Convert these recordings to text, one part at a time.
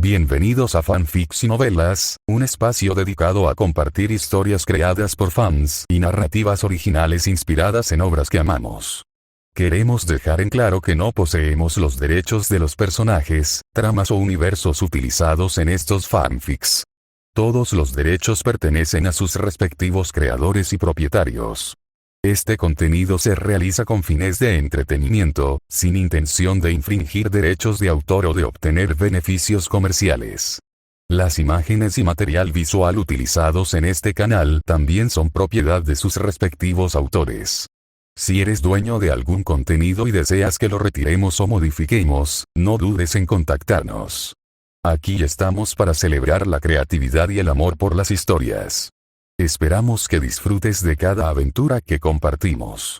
Bienvenidos a Fanfics y Novelas, un espacio dedicado a compartir historias creadas por fans y narrativas originales inspiradas en obras que amamos. Queremos dejar en claro que no poseemos los derechos de los personajes, tramas o universos utilizados en estos fanfics. Todos los derechos pertenecen a sus respectivos creadores y propietarios. Este contenido se realiza con fines de entretenimiento, sin intención de infringir derechos de autor o de obtener beneficios comerciales. Las imágenes y material visual utilizados en este canal también son propiedad de sus respectivos autores. Si eres dueño de algún contenido y deseas que lo retiremos o modifiquemos, no dudes en contactarnos. Aquí estamos para celebrar la creatividad y el amor por las historias. Esperamos que disfrutes de cada aventura que compartimos.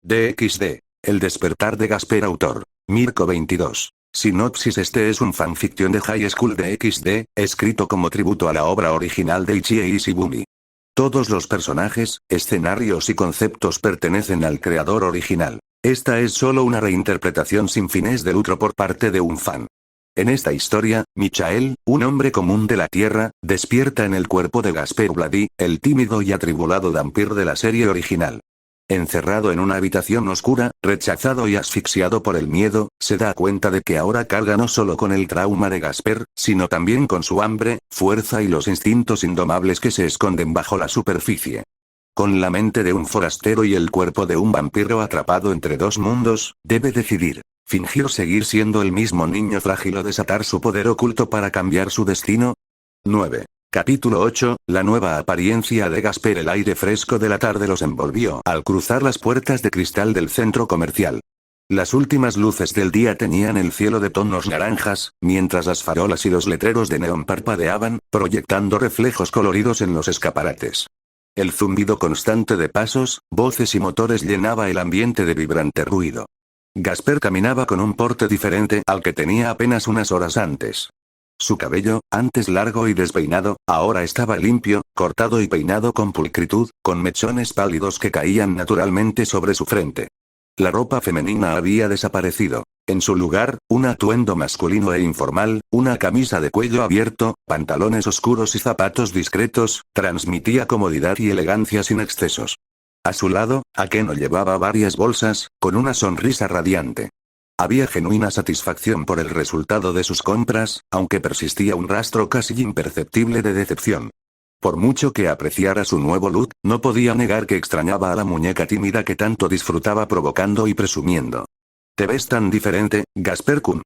DXD. El despertar de Gasper. Autor: Mirko 22. Sinopsis: este es un fanfiction de High School DXD, escrito como tributo a la obra original de Ichie Ishigumi. Todos los personajes, escenarios y conceptos pertenecen al creador original. Esta es solo una reinterpretación sin fines de lucro por parte de un fan. En esta historia, Michael, un hombre común de la Tierra, despierta en el cuerpo de Gasper Vladi, el tímido y atribulado vampiro de la serie original. Encerrado en una habitación oscura, rechazado y asfixiado por el miedo, se da cuenta de que ahora carga no solo con el trauma de Gasper, sino también con su hambre, fuerza y los instintos indomables que se esconden bajo la superficie. Con la mente de un forastero y el cuerpo de un vampiro atrapado entre dos mundos, debe decidir: ¿fingir seguir siendo el mismo niño frágil o desatar su poder oculto para cambiar su destino? 9. Capítulo 8, la nueva apariencia de Gasper. El aire fresco de la tarde los envolvió al cruzar las puertas de cristal del centro comercial. Las últimas luces del día teñían el cielo de tonos naranjas, mientras las farolas y los letreros de neón parpadeaban, proyectando reflejos coloridos en los escaparates. El zumbido constante de pasos, voces y motores llenaba el ambiente de vibrante ruido. Gasper caminaba con un porte diferente al que tenía apenas unas horas antes. Su cabello, antes largo y despeinado, ahora estaba limpio, cortado y peinado con pulcritud, con mechones pálidos que caían naturalmente sobre su frente. La ropa femenina había desaparecido. En su lugar, un atuendo masculino e informal, una camisa de cuello abierto, pantalones oscuros y zapatos discretos, transmitía comodidad y elegancia sin excesos. A su lado, Akeno llevaba varias bolsas, con una sonrisa radiante. Había genuina satisfacción por el resultado de sus compras, aunque persistía un rastro casi imperceptible de decepción. Por mucho que apreciara su nuevo look, no podía negar que extrañaba a la muñeca tímida que tanto disfrutaba provocando y presumiendo. «Te ves tan diferente, Gasper-kun».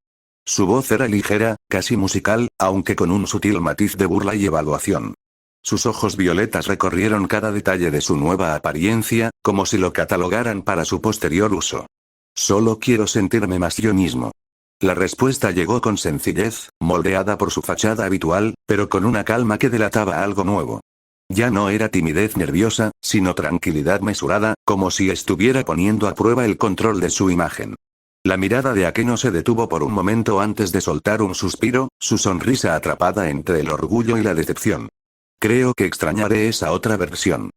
Su voz era ligera, casi musical, aunque con un sutil matiz de burla y evaluación. Sus ojos violetas recorrieron cada detalle de su nueva apariencia, como si lo catalogaran para su posterior uso. «Solo quiero sentirme más yo mismo». La respuesta llegó con sencillez, moldeada por su fachada habitual, pero con una calma que delataba algo nuevo. Ya no era timidez nerviosa, sino tranquilidad mesurada, como si estuviera poniendo a prueba el control de su imagen. La mirada de Akeno se detuvo por un momento antes de soltar un suspiro, su sonrisa atrapada entre el orgullo y la decepción. «Creo que extrañaré esa otra versión».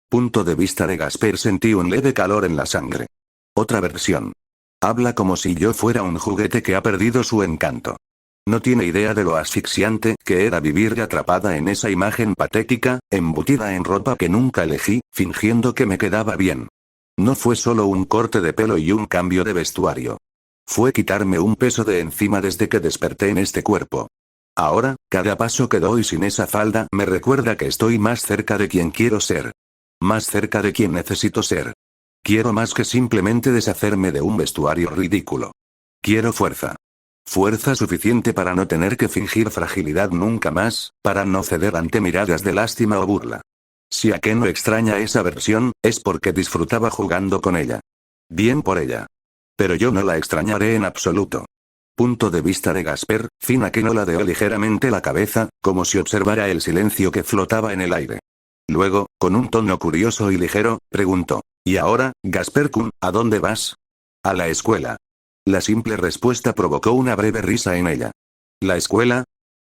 Punto de vista de Gasper. Sentí un leve calor en la sangre. «Otra versión». Habla como si yo fuera un juguete que ha perdido su encanto. No tiene idea de lo asfixiante que era vivir atrapada en esa imagen patética, embutida en ropa que nunca elegí, fingiendo que me quedaba bien. No fue solo un corte de pelo y un cambio de vestuario. Fue quitarme un peso de encima desde que desperté en este cuerpo. Ahora, cada paso que doy sin esa falda me recuerda que estoy más cerca de quien quiero ser. Más cerca de quien necesito ser. Quiero más que simplemente deshacerme de un vestuario ridículo. Quiero fuerza. Fuerza suficiente para no tener que fingir fragilidad nunca más, para no ceder ante miradas de lástima o burla. Si Akeno extraña esa versión, es porque disfrutaba jugando con ella. Bien por ella. Pero yo no la extrañaré en absoluto. Punto de vista de Gasper. Akeno ladeó ligeramente la cabeza, como si observara el silencio que flotaba en el aire. Luego, con un tono curioso y ligero, preguntó: «¿Y ahora, Gasper-kun, a dónde vas?» «A la escuela». La simple respuesta provocó una breve risa en ella. «¿La escuela?»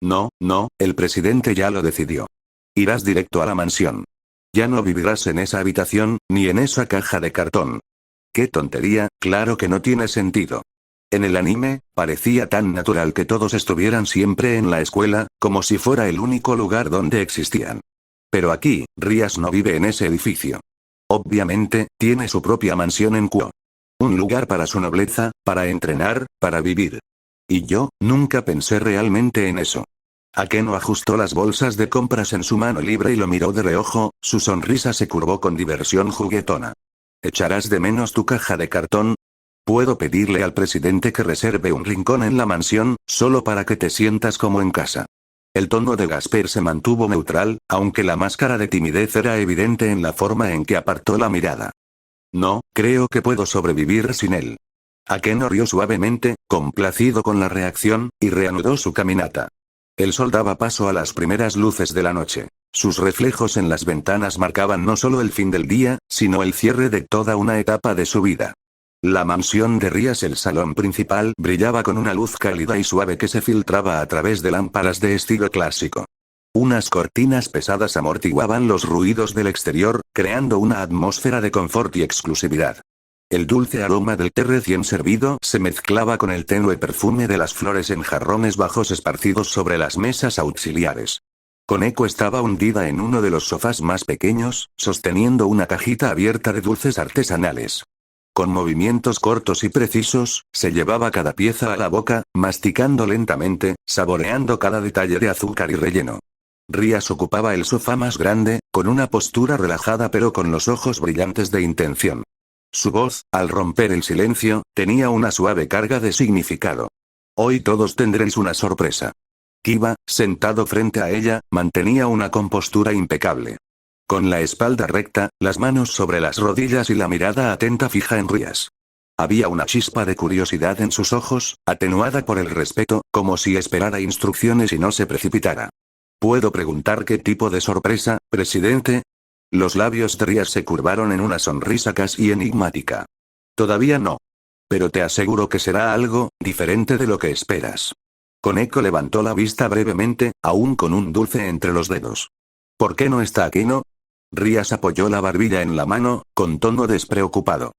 «No, no, el presidente ya lo decidió. Irás directo a la mansión. Ya no vivirás en esa habitación, ni en esa caja de cartón». «¡Qué tontería! Claro que no tiene sentido». En el anime, parecía tan natural que todos estuvieran siempre en la escuela, como si fuera el único lugar donde existían. Pero aquí, Rías no vive en ese edificio. Obviamente, tiene su propia mansión en Kuo. Un lugar para su nobleza, para entrenar, para vivir. Y yo, nunca pensé realmente en eso. Akeno ajustó las bolsas de compras en su mano libre y lo miró de reojo, su sonrisa se curvó con diversión juguetona. ¿Echarás de menos tu caja de cartón? Puedo pedirle al presidente que reserve un rincón en la mansión, solo para que te sientas como en casa. El tono de Gasper se mantuvo neutral, aunque la máscara de timidez era evidente en la forma en que apartó la mirada. No, creo que puedo sobrevivir sin él. Akeno rió suavemente, complacido con la reacción, y reanudó su caminata. El sol daba paso a las primeras luces de la noche. Sus reflejos en las ventanas marcaban no solo el fin del día, sino el cierre de toda una etapa de su vida. La mansión de Rías, el salón principal, brillaba con una luz cálida y suave que se filtraba a través de lámparas de estilo clásico. Unas cortinas pesadas amortiguaban los ruidos del exterior, creando una atmósfera de confort y exclusividad. El dulce aroma del té recién servido se mezclaba con el tenue perfume de las flores en jarrones bajos esparcidos sobre las mesas auxiliares. Koneko estaba hundida en uno de los sofás más pequeños, sosteniendo una cajita abierta de dulces artesanales. Con movimientos cortos y precisos, se llevaba cada pieza a la boca, masticando lentamente, saboreando cada detalle de azúcar y relleno. Rías ocupaba el sofá más grande, con una postura relajada pero con los ojos brillantes de intención. Su voz, al romper el silencio, tenía una suave carga de significado. Hoy todos tendréis una sorpresa. Kiba, sentado frente a ella, mantenía una compostura impecable. Con la espalda recta, las manos sobre las rodillas y la mirada atenta fija en Rías. Había una chispa de curiosidad en sus ojos, atenuada por el respeto, como si esperara instrucciones y no se precipitara. ¿Puedo preguntar qué tipo de sorpresa, presidente? Los labios de Rías se curvaron en una sonrisa casi enigmática. Todavía no. Pero te aseguro que será algo diferente de lo que esperas. Koneko levantó la vista brevemente, aún con un dulce entre los dedos. ¿Por qué no está Akeno? Rías apoyó la barbilla en la mano, con tono despreocupado.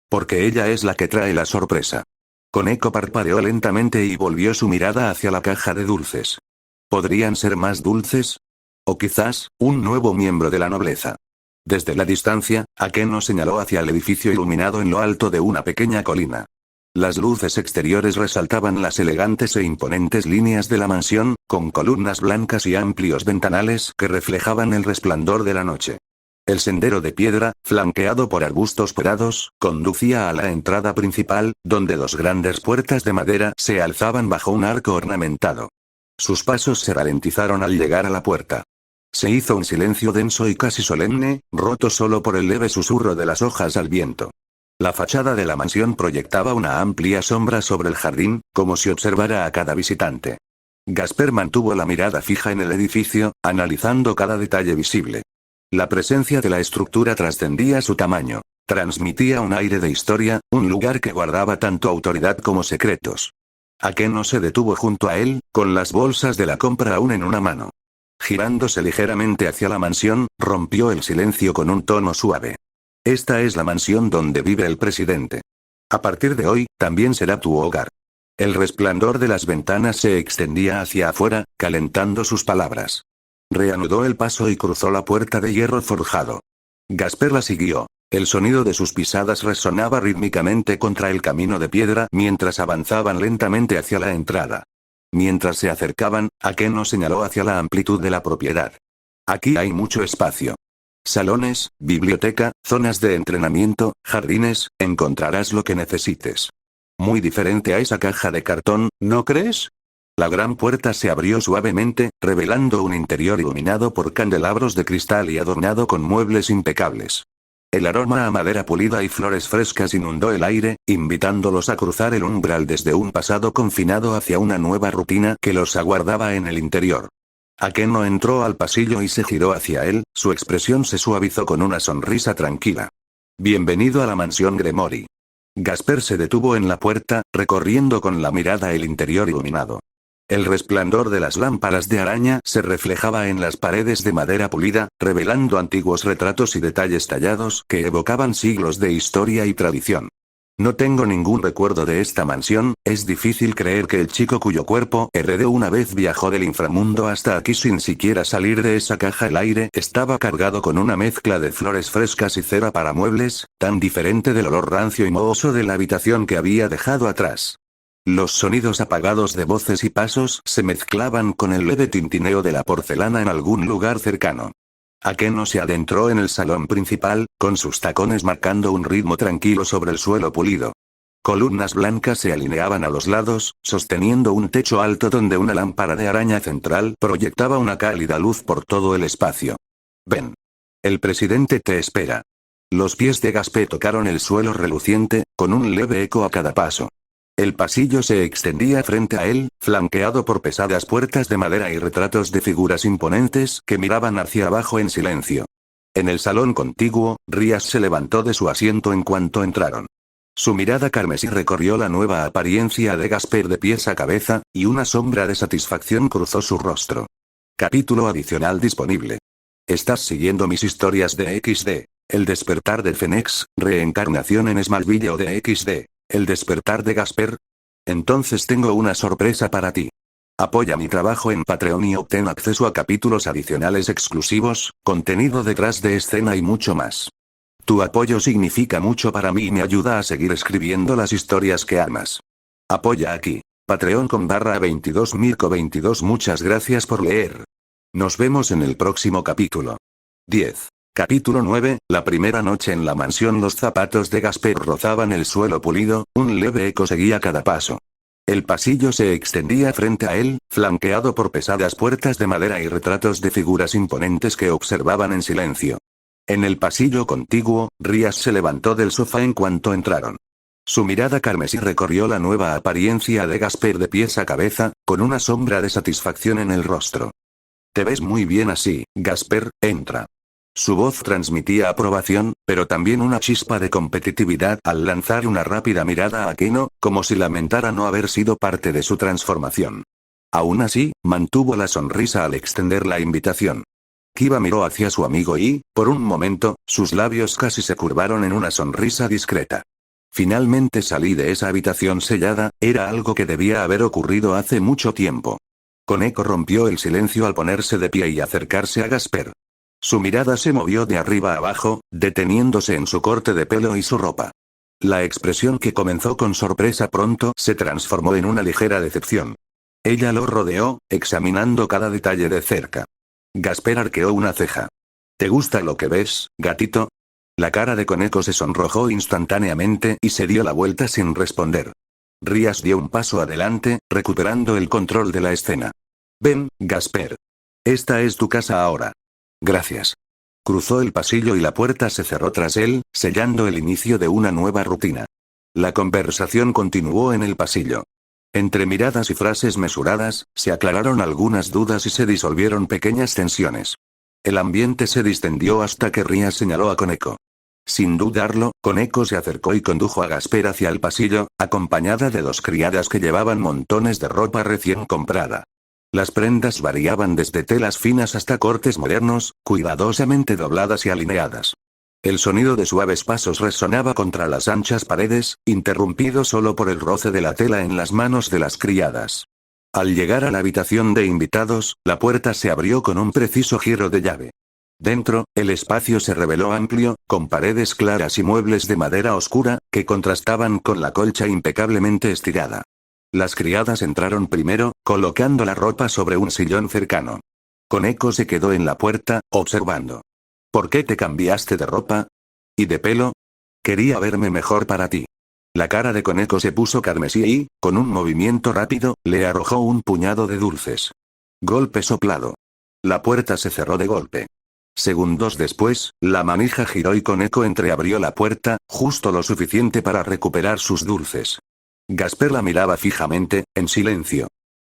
Porque ella es la que trae la sorpresa. Koneko parpadeó lentamente y volvió su mirada hacia la caja de dulces. ¿Podrían ser más dulces? O quizás, un nuevo miembro de la nobleza. Desde la distancia, Akeno señaló hacia el edificio iluminado en lo alto de una pequeña colina. Las luces exteriores resaltaban las elegantes e imponentes líneas de la mansión, con columnas blancas y amplios ventanales que reflejaban el resplandor de la noche. El sendero de piedra, flanqueado por arbustos podados, conducía a la entrada principal, donde dos grandes puertas de madera se alzaban bajo un arco ornamentado. Sus pasos se ralentizaron al llegar a la puerta. Se hizo un silencio denso y casi solemne, roto solo por el leve susurro de las hojas al viento. La fachada de la mansión proyectaba una amplia sombra sobre el jardín, como si observara a cada visitante. Gasper mantuvo la mirada fija en el edificio, analizando cada detalle visible. La presencia de la estructura trascendía su tamaño. Transmitía un aire de historia, un lugar que guardaba tanto autoridad como secretos. Akeno se detuvo junto a él, con las bolsas de la compra aún en una mano. Girándose ligeramente hacia la mansión, rompió el silencio con un tono suave. Esta es la mansión donde vive el presidente. A partir de hoy, también será tu hogar. El resplandor de las ventanas se extendía hacia afuera, calentando sus palabras. Reanudó el paso y cruzó la puerta de hierro forjado. Gasper la siguió. El sonido de sus pisadas resonaba rítmicamente contra el camino de piedra mientras avanzaban lentamente hacia la entrada. Mientras se acercaban, Akeno señaló hacia la amplitud de la propiedad. Aquí hay mucho espacio. Salones, biblioteca, zonas de entrenamiento, jardines, encontrarás lo que necesites. Muy diferente a esa caja de cartón, ¿no crees? La gran puerta se abrió suavemente, revelando un interior iluminado por candelabros de cristal y adornado con muebles impecables. El aroma a madera pulida y flores frescas inundó el aire, invitándolos a cruzar el umbral desde un pasado confinado hacia una nueva rutina que los aguardaba en el interior. Akeno entró al pasillo y se giró hacia él, su expresión se suavizó con una sonrisa tranquila. Bienvenido a la mansión Gremory. Gasper se detuvo en la puerta, recorriendo con la mirada el interior iluminado. El resplandor de las lámparas de araña se reflejaba en las paredes de madera pulida, revelando antiguos retratos y detalles tallados que evocaban siglos de historia y tradición. No tengo ningún recuerdo de esta mansión, es difícil creer que el chico cuyo cuerpo heredé una vez viajó del inframundo hasta aquí sin siquiera salir de esa caja. El aire estaba cargado con una mezcla de flores frescas y cera para muebles, tan diferente del olor rancio y mohoso de la habitación que había dejado atrás. Los sonidos apagados de voces y pasos se mezclaban con el leve tintineo de la porcelana en algún lugar cercano. Akeno se adentró en el salón principal, con sus tacones marcando un ritmo tranquilo sobre el suelo pulido. Columnas blancas se alineaban a los lados, sosteniendo un techo alto donde una lámpara de araña central proyectaba una cálida luz por todo el espacio. Ven. El presidente te espera. Los pies de Gaspé tocaron el suelo reluciente, con un leve eco a cada paso. El pasillo se extendía frente a él, flanqueado por pesadas puertas de madera y retratos de figuras imponentes que miraban hacia abajo en silencio. En el salón contiguo, Rías se levantó de su asiento en cuanto entraron. Su mirada carmesí recorrió la nueva apariencia de Gasper de pies a cabeza, y una sombra de satisfacción cruzó su rostro. Capítulo adicional disponible. ¿Estás siguiendo mis historias de XD? El despertar de Phoenix, reencarnación en Smallville o de XD. ¿El despertar de Gasper? Entonces tengo una sorpresa para ti. Apoya mi trabajo en Patreon y obtén acceso a capítulos adicionales exclusivos, contenido detrás de escena y mucho más. Tu apoyo significa mucho para mí y me ayuda a seguir escribiendo las historias que amas. Apoya aquí. Patreon.com/22mirco22. Muchas gracias por leer. Nos vemos en el próximo capítulo. 10. Capítulo 9, la primera noche en la mansión. Los zapatos de Gasper rozaban el suelo pulido, un leve eco seguía cada paso. El pasillo se extendía frente a él, flanqueado por pesadas puertas de madera y retratos de figuras imponentes que observaban en silencio. En el pasillo contiguo, Rías se levantó del sofá en cuanto entraron. Su mirada carmesí recorrió la nueva apariencia de Gasper de pies a cabeza, con una sombra de satisfacción en el rostro. Te ves muy bien así, Gasper, entra. Su voz transmitía aprobación, pero también una chispa de competitividad al lanzar una rápida mirada a Akeno, como si lamentara no haber sido parte de su transformación. Aún así, mantuvo la sonrisa al extender la invitación. Kiba miró hacia su amigo y, por un momento, sus labios casi se curvaron en una sonrisa discreta. Finalmente salí de esa habitación sellada, era algo que debía haber ocurrido hace mucho tiempo. Koneko rompió el silencio al ponerse de pie y acercarse a Gasper. Su mirada se movió de arriba a abajo, deteniéndose en su corte de pelo y su ropa. La expresión que comenzó con sorpresa pronto se transformó en una ligera decepción. Ella lo rodeó, examinando cada detalle de cerca. Gasper arqueó una ceja. ¿Te gusta lo que ves, gatito? La cara de Koneko se sonrojó instantáneamente y se dio la vuelta sin responder. Rías dio un paso adelante, recuperando el control de la escena. Ven, Gasper. Esta es tu casa ahora. Gracias. Cruzó el pasillo y la puerta se cerró tras él, sellando el inicio de una nueva rutina. La conversación continuó en el pasillo. Entre miradas y frases mesuradas, se aclararon algunas dudas y se disolvieron pequeñas tensiones. El ambiente se distendió hasta que Rías señaló a Koneko. Sin dudarlo, Koneko se acercó y condujo a Gasper hacia el pasillo, acompañada de dos criadas que llevaban montones de ropa recién comprada. Las prendas variaban desde telas finas hasta cortes modernos, cuidadosamente dobladas y alineadas. El sonido de suaves pasos resonaba contra las anchas paredes, interrumpido solo por el roce de la tela en las manos de las criadas. Al llegar a la habitación de invitados, la puerta se abrió con un preciso giro de llave. Dentro, el espacio se reveló amplio, con paredes claras y muebles de madera oscura, que contrastaban con la colcha impecablemente estirada. Las criadas entraron primero, colocando la ropa sobre un sillón cercano. Koneko se quedó en la puerta, observando. ¿Por qué te cambiaste de ropa? ¿Y de pelo? Quería verme mejor para ti. La cara de Koneko se puso carmesí y, con un movimiento rápido, le arrojó un puñado de dulces. Golpe soplado. La puerta se cerró de golpe. Segundos después, la manija giró y Koneko entreabrió la puerta, justo lo suficiente para recuperar sus dulces. Gasper la miraba fijamente, en silencio.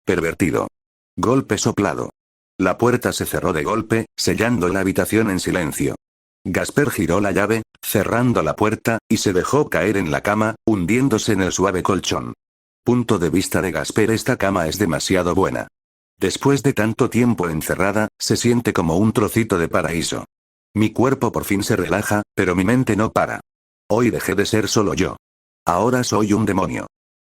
Pervertido. Golpe soplado. La puerta se cerró de golpe, sellando la habitación en silencio. Gasper giró la llave, cerrando la puerta, y se dejó caer en la cama, hundiéndose en el suave colchón. Punto de vista de Gasper: esta cama es demasiado buena. Después de tanto tiempo encerrada, se siente como un trocito de paraíso. Mi cuerpo por fin se relaja, pero mi mente no para. Hoy dejé de ser solo yo. Ahora soy un demonio.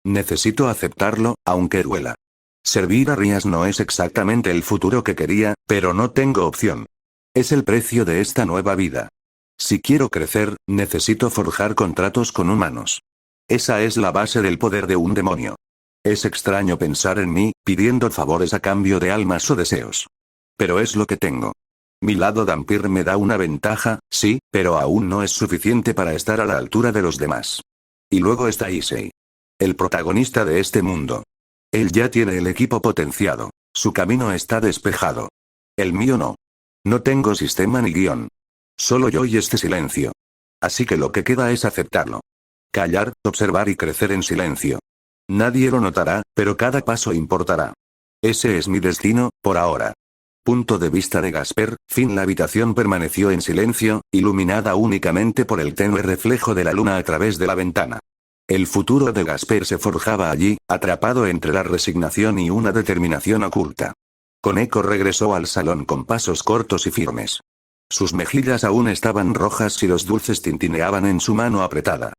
Necesito aceptarlo, aunque duela. Servir a Rías no es exactamente el futuro que quería, pero no tengo opción. Es el precio de esta nueva vida. Si quiero crecer, necesito forjar contratos con humanos. Esa es la base del poder de un demonio. Es extraño pensar en mí, pidiendo favores a cambio de almas o deseos. Pero es lo que tengo. Mi lado Dampir me da una ventaja, sí, pero aún no es suficiente para estar a la altura de los demás. Y luego está Issei. El protagonista de este mundo. Él ya tiene el equipo potenciado. Su camino está despejado. El mío no. No tengo sistema ni guión. Solo yo y este silencio. Así que lo que queda es aceptarlo. Callar, observar y crecer en silencio. Nadie lo notará, pero cada paso importará. Ese es mi destino, por ahora. Punto de vista de Gasper, fin. La habitación permaneció en silencio, iluminada únicamente por el tenue reflejo de la luna a través de la ventana. El futuro de Gasper se forjaba allí, atrapado entre la resignación y una determinación oculta. Koneko regresó al salón con pasos cortos y firmes. Sus mejillas aún estaban rojas y los dulces tintineaban en su mano apretada.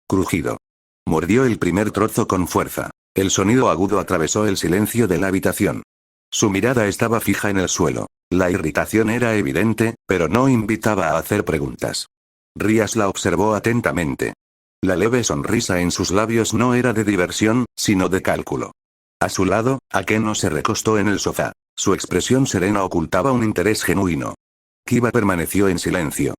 Crujido. Mordió el primer trozo con fuerza. El sonido agudo atravesó el silencio de la habitación. Su mirada estaba fija en el suelo. La irritación era evidente, pero no invitaba a hacer preguntas. Rías la observó atentamente. La leve sonrisa en sus labios no era de diversión, sino de cálculo. A su lado, Akeno se recostó en el sofá. Su expresión serena ocultaba un interés genuino. Kiba permaneció en silencio.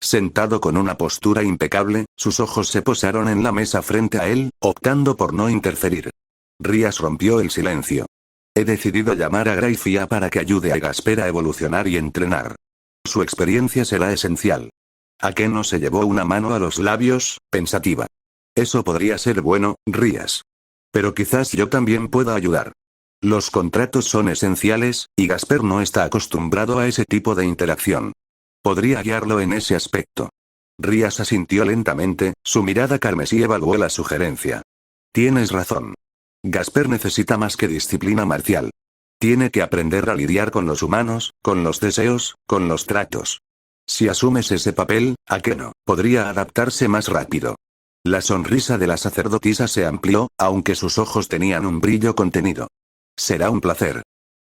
Sentado con una postura impecable, sus ojos se posaron en la mesa frente a él, optando por no interferir. Rías rompió el silencio. He decidido llamar a Graifia para que ayude a Gasper a evolucionar y entrenar. Su experiencia será esencial. Akeno se llevó una mano a los labios, pensativa. Eso podría ser bueno, Rías. Pero quizás yo también pueda ayudar. Los contratos son esenciales, y Gasper no está acostumbrado a ese tipo de interacción. Podría guiarlo en ese aspecto. Rías asintió lentamente, su mirada carmesí evaluó la sugerencia. Tienes razón. Gasper necesita más que disciplina marcial. Tiene que aprender a lidiar con los humanos, con los deseos, con los tratos. Si asumes ese papel, Akeno podría adaptarse más rápido. La sonrisa de la sacerdotisa se amplió, aunque sus ojos tenían un brillo contenido. Será un placer.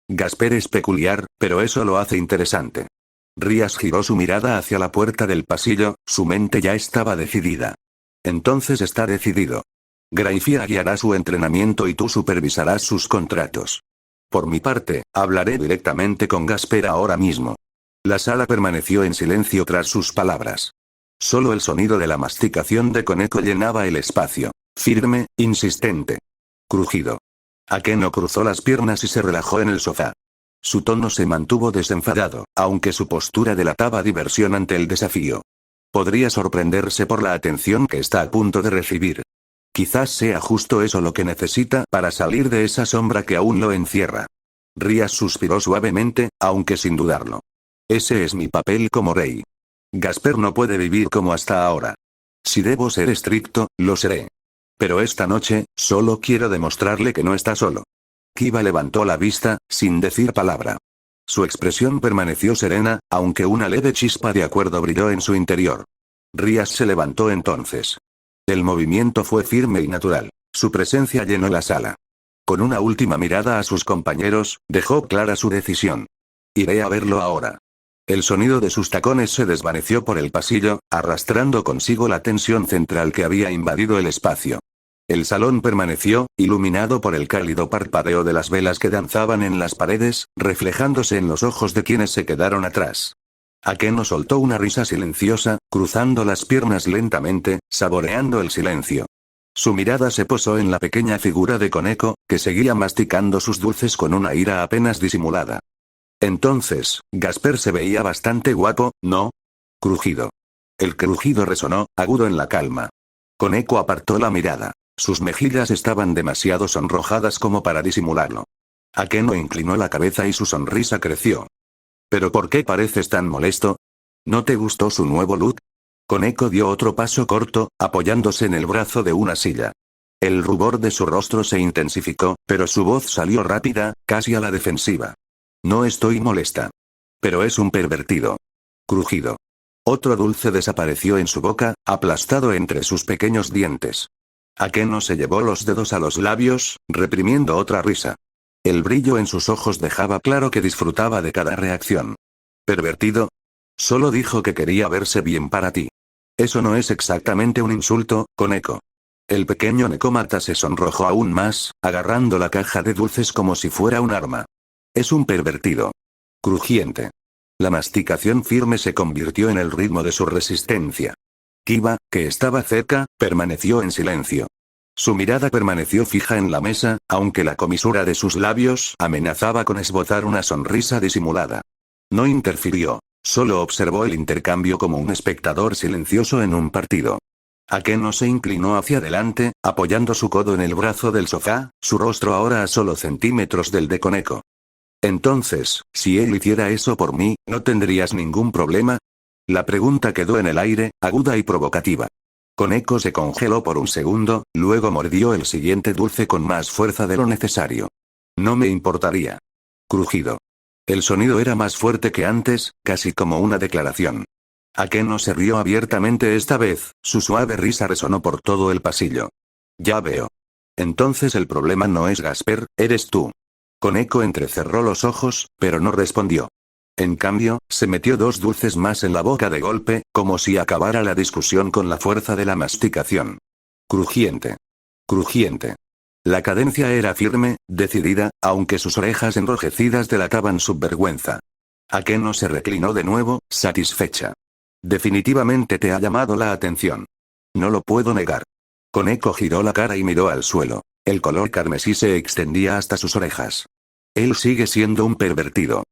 Gasper es peculiar, pero eso lo hace interesante. Rías giró su mirada hacia la puerta del pasillo, su mente ya estaba decidida. Entonces está decidido. Graifia guiará su entrenamiento y tú supervisarás sus contratos. Por mi parte, hablaré directamente con Gasper ahora mismo. La sala permaneció en silencio tras sus palabras. Solo el sonido de la masticación de Koneko llenaba el espacio. Firme, insistente. Crujido. Akeno cruzó las piernas y se relajó en el sofá. Su tono se mantuvo desenfadado, aunque su postura delataba diversión ante el desafío. Podría sorprenderse por la atención que está a punto de recibir. Quizás sea justo eso lo que necesita para salir de esa sombra que aún lo encierra. Rías suspiró suavemente, aunque sin dudarlo. Ese es mi papel como rey. Gasper no puede vivir como hasta ahora. Si debo ser estricto, lo seré. Pero esta noche, solo quiero demostrarle que no está solo. Kiba levantó la vista, sin decir palabra. Su expresión permaneció serena, aunque una leve chispa de acuerdo brilló en su interior. Rías se levantó entonces. El movimiento fue firme y natural. Su presencia llenó la sala. Con una última mirada a sus compañeros, dejó clara su decisión. Iré a verlo ahora. El sonido de sus tacones se desvaneció por el pasillo, arrastrando consigo la tensión central que había invadido el espacio. El salón permaneció, iluminado por el cálido parpadeo de las velas que danzaban en las paredes, reflejándose en los ojos de quienes se quedaron atrás. Akeno soltó una risa silenciosa, cruzando las piernas lentamente, saboreando el silencio. Su mirada se posó en la pequeña figura de Koneko, que seguía masticando sus dulces con una ira apenas disimulada. Entonces, Gasper se veía bastante guapo, ¿no? Crujido. El crujido resonó, agudo en la calma. Koneko apartó la mirada. Sus mejillas estaban demasiado sonrojadas como para disimularlo. Akeno inclinó la cabeza y su sonrisa creció. ¿Pero por qué pareces tan molesto? ¿No te gustó su nuevo look? Koneko dio otro paso corto, apoyándose en el brazo de una silla. El rubor de su rostro se intensificó, pero su voz salió rápida, casi a la defensiva. No estoy molesta. Pero es un pervertido. Crujido. Otro dulce desapareció en su boca, aplastado entre sus pequeños dientes. Akeno se llevó los dedos a los labios, reprimiendo otra risa. El brillo en sus ojos dejaba claro que disfrutaba de cada reacción. ¿Pervertido? Solo dijo que quería verse bien para ti. Eso no es exactamente un insulto, Koneko. El pequeño Nekomata se sonrojó aún más, agarrando la caja de dulces como si fuera un arma. Es un pervertido. Crujiente. La masticación firme se convirtió en el ritmo de su resistencia. Kiba, que estaba cerca, permaneció en silencio. Su mirada permaneció fija en la mesa, aunque la comisura de sus labios amenazaba con esbozar una sonrisa disimulada. No interfirió, solo observó el intercambio como un espectador silencioso en un partido. Akeno se inclinó hacia adelante, apoyando su codo en el brazo del sofá, su rostro ahora a solo centímetros del de Koneko. Entonces, si él hiciera eso por mí, ¿no tendrías ningún problema? La pregunta quedó en el aire, aguda y provocativa. Koneko se congeló por un segundo, luego mordió el siguiente dulce con más fuerza de lo necesario. No me importaría. Crujido. El sonido era más fuerte que antes, casi como una declaración. Akeno se rió abiertamente esta vez, su suave risa resonó por todo el pasillo. Ya veo. Entonces el problema no es Gasper, eres tú. Koneko entrecerró los ojos, pero no respondió. En cambio, se metió 2 dulces más en la boca de golpe, como si acabara la discusión con la fuerza de la masticación. Crujiente. Crujiente. La cadencia era firme, decidida, aunque sus orejas enrojecidas delataban su vergüenza. Akeno se reclinó de nuevo, satisfecha. Definitivamente te ha llamado la atención. No lo puedo negar. Koneko giró la cara y miró al suelo. El color carmesí se extendía hasta sus orejas. Él sigue siendo un pervertido.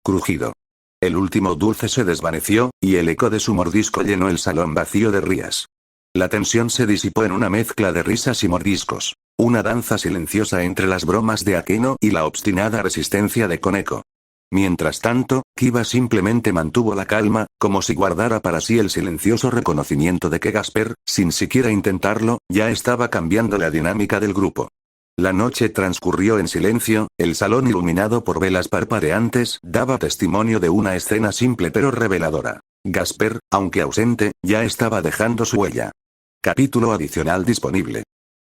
Crujido. El último dulce se desvaneció, y el eco de su mordisco llenó el salón vacío de risas. La tensión se disipó en una mezcla de risas y mordiscos. Una danza silenciosa entre las bromas de Akeno y la obstinada resistencia de Koneko. Mientras tanto, Kiba simplemente mantuvo la calma, como si guardara para sí el silencioso reconocimiento de que Gasper, sin siquiera intentarlo, ya estaba cambiando la dinámica del grupo. La noche transcurrió en silencio, el salón iluminado por velas parpadeantes daba testimonio de una escena simple pero reveladora. Gasper, aunque ausente, ya estaba dejando su huella. Capítulo adicional disponible.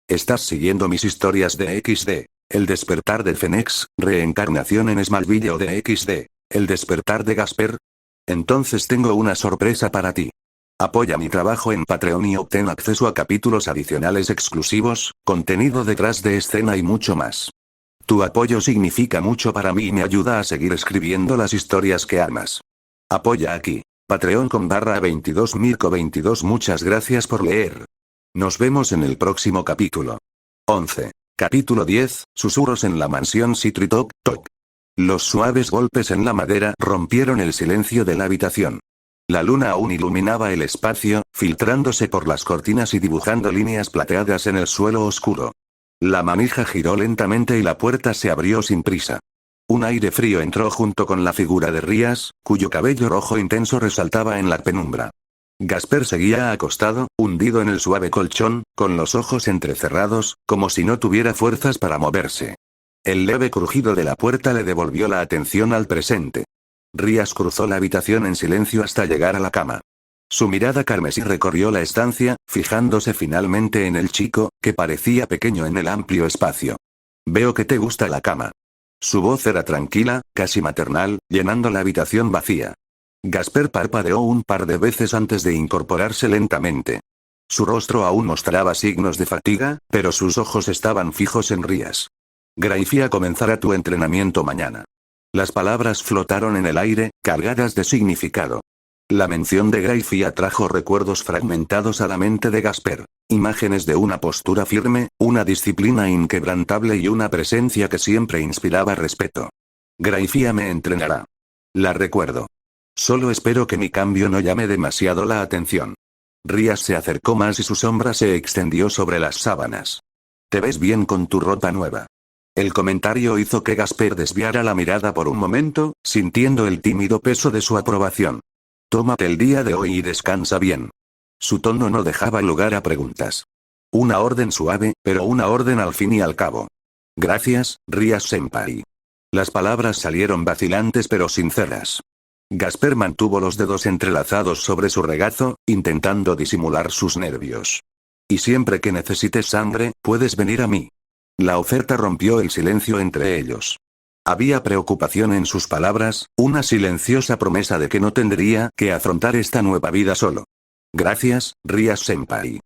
¿Estás siguiendo mis historias de XD? El despertar de Phoenix, reencarnación en Smallville o de XD. El despertar de Gasper. Entonces tengo una sorpresa para ti. Apoya mi trabajo en Patreon y obtén acceso a capítulos adicionales exclusivos, contenido detrás de escena y mucho más. Tu apoyo significa mucho para mí y me ayuda a seguir escribiendo las historias que amas. Apoya aquí. Patreon.com/22mirko22. Muchas gracias por leer. Nos vemos en el próximo capítulo. 11. Capítulo 10, Susurros en la mansión Citri Toc Toc. Los suaves golpes en la madera rompieron el silencio de la habitación. La luna aún iluminaba el espacio, filtrándose por las cortinas y dibujando líneas plateadas en el suelo oscuro. La manija giró lentamente y la puerta se abrió sin prisa. Un aire frío entró junto con la figura de Rías, cuyo cabello rojo intenso resaltaba en la penumbra. Gasper seguía acostado, hundido en el suave colchón, con los ojos entrecerrados, como si no tuviera fuerzas para moverse. El leve crujido de la puerta le devolvió la atención al presente. Rías cruzó la habitación en silencio hasta llegar a la cama. Su mirada carmesí recorrió la estancia, fijándose finalmente en el chico, que parecía pequeño en el amplio espacio. Veo que te gusta la cama. Su voz era tranquila, casi maternal, llenando la habitación vacía. Gasper parpadeó un par de veces antes de incorporarse lentamente. Su rostro aún mostraba signos de fatiga, pero sus ojos estaban fijos en Rías. Graifia comenzará tu entrenamiento mañana. Las palabras flotaron en el aire, cargadas de significado. La mención de Graifia trajo recuerdos fragmentados a la mente de Gasper. Imágenes de una postura firme, una disciplina inquebrantable y una presencia que siempre inspiraba respeto. Graifia me entrenará. La recuerdo. Solo espero que mi cambio no llame demasiado la atención. Rías se acercó más y su sombra se extendió sobre las sábanas. Te ves bien con tu ropa nueva. El comentario hizo que Gasper desviara la mirada por un momento, sintiendo el tímido peso de su aprobación. Tómate el día de hoy y descansa bien. Su tono no dejaba lugar a preguntas. Una orden suave, pero una orden al fin y al cabo. Gracias, Rías-senpai. Las palabras salieron vacilantes pero sinceras. Gasper mantuvo los dedos entrelazados sobre su regazo, intentando disimular sus nervios. Y siempre que necesites sangre, puedes venir a mí. La oferta rompió el silencio entre ellos. Había preocupación en sus palabras, una silenciosa promesa de que no tendría que afrontar esta nueva vida solo. Gracias, Rías-senpai.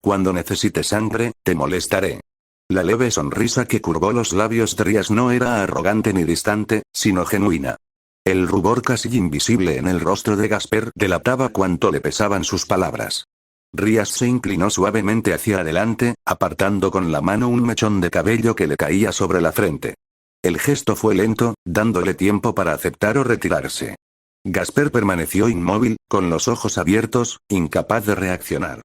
Cuando necesites sangre, te molestaré. La leve sonrisa que curvó los labios de Rías no era arrogante ni distante, sino genuina. El rubor casi invisible en el rostro de Gasper delataba cuánto le pesaban sus palabras. Rías se inclinó suavemente hacia adelante, apartando con la mano un mechón de cabello que le caía sobre la frente. El gesto fue lento, dándole tiempo para aceptar o retirarse. Gasper permaneció inmóvil, con los ojos abiertos, incapaz de reaccionar.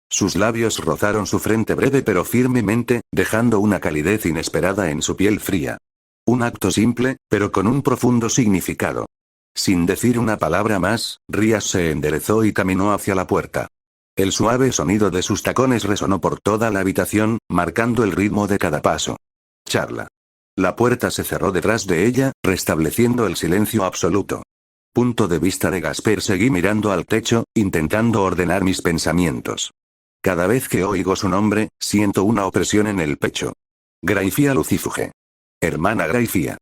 Sus labios rozaron su frente breve pero firmemente, dejando una calidez inesperada en su piel fría. Un acto simple, pero con un profundo significado. Sin decir una palabra más, Rías se enderezó y caminó hacia la puerta. El suave sonido de sus tacones resonó por toda la habitación, marcando el ritmo de cada paso. Charla. La puerta se cerró detrás de ella, restableciendo el silencio absoluto. Punto de vista de Gasper. Seguí mirando al techo, intentando ordenar mis pensamientos. Cada vez que oigo su nombre, siento una opresión en el pecho. Graifía Lucifuge. Hermana Graifía.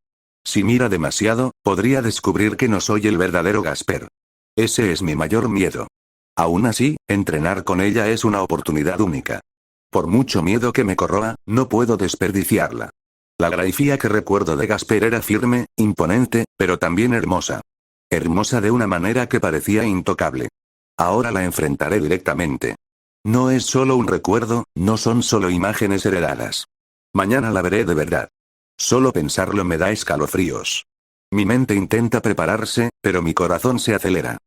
Si mira demasiado, podría descubrir que no soy el verdadero Gasper. Ese es mi mayor miedo. Aún así, entrenar con ella es una oportunidad única. Por mucho miedo que me corroa, no puedo desperdiciarla. La Graifía que recuerdo de Gasper era firme, imponente, pero también hermosa. Hermosa de una manera que parecía intocable. Ahora la enfrentaré directamente. No es solo un recuerdo, no son solo imágenes heredadas. Mañana la veré de verdad. Solo pensarlo me da escalofríos. Mi mente intenta prepararse, pero mi corazón se acelera.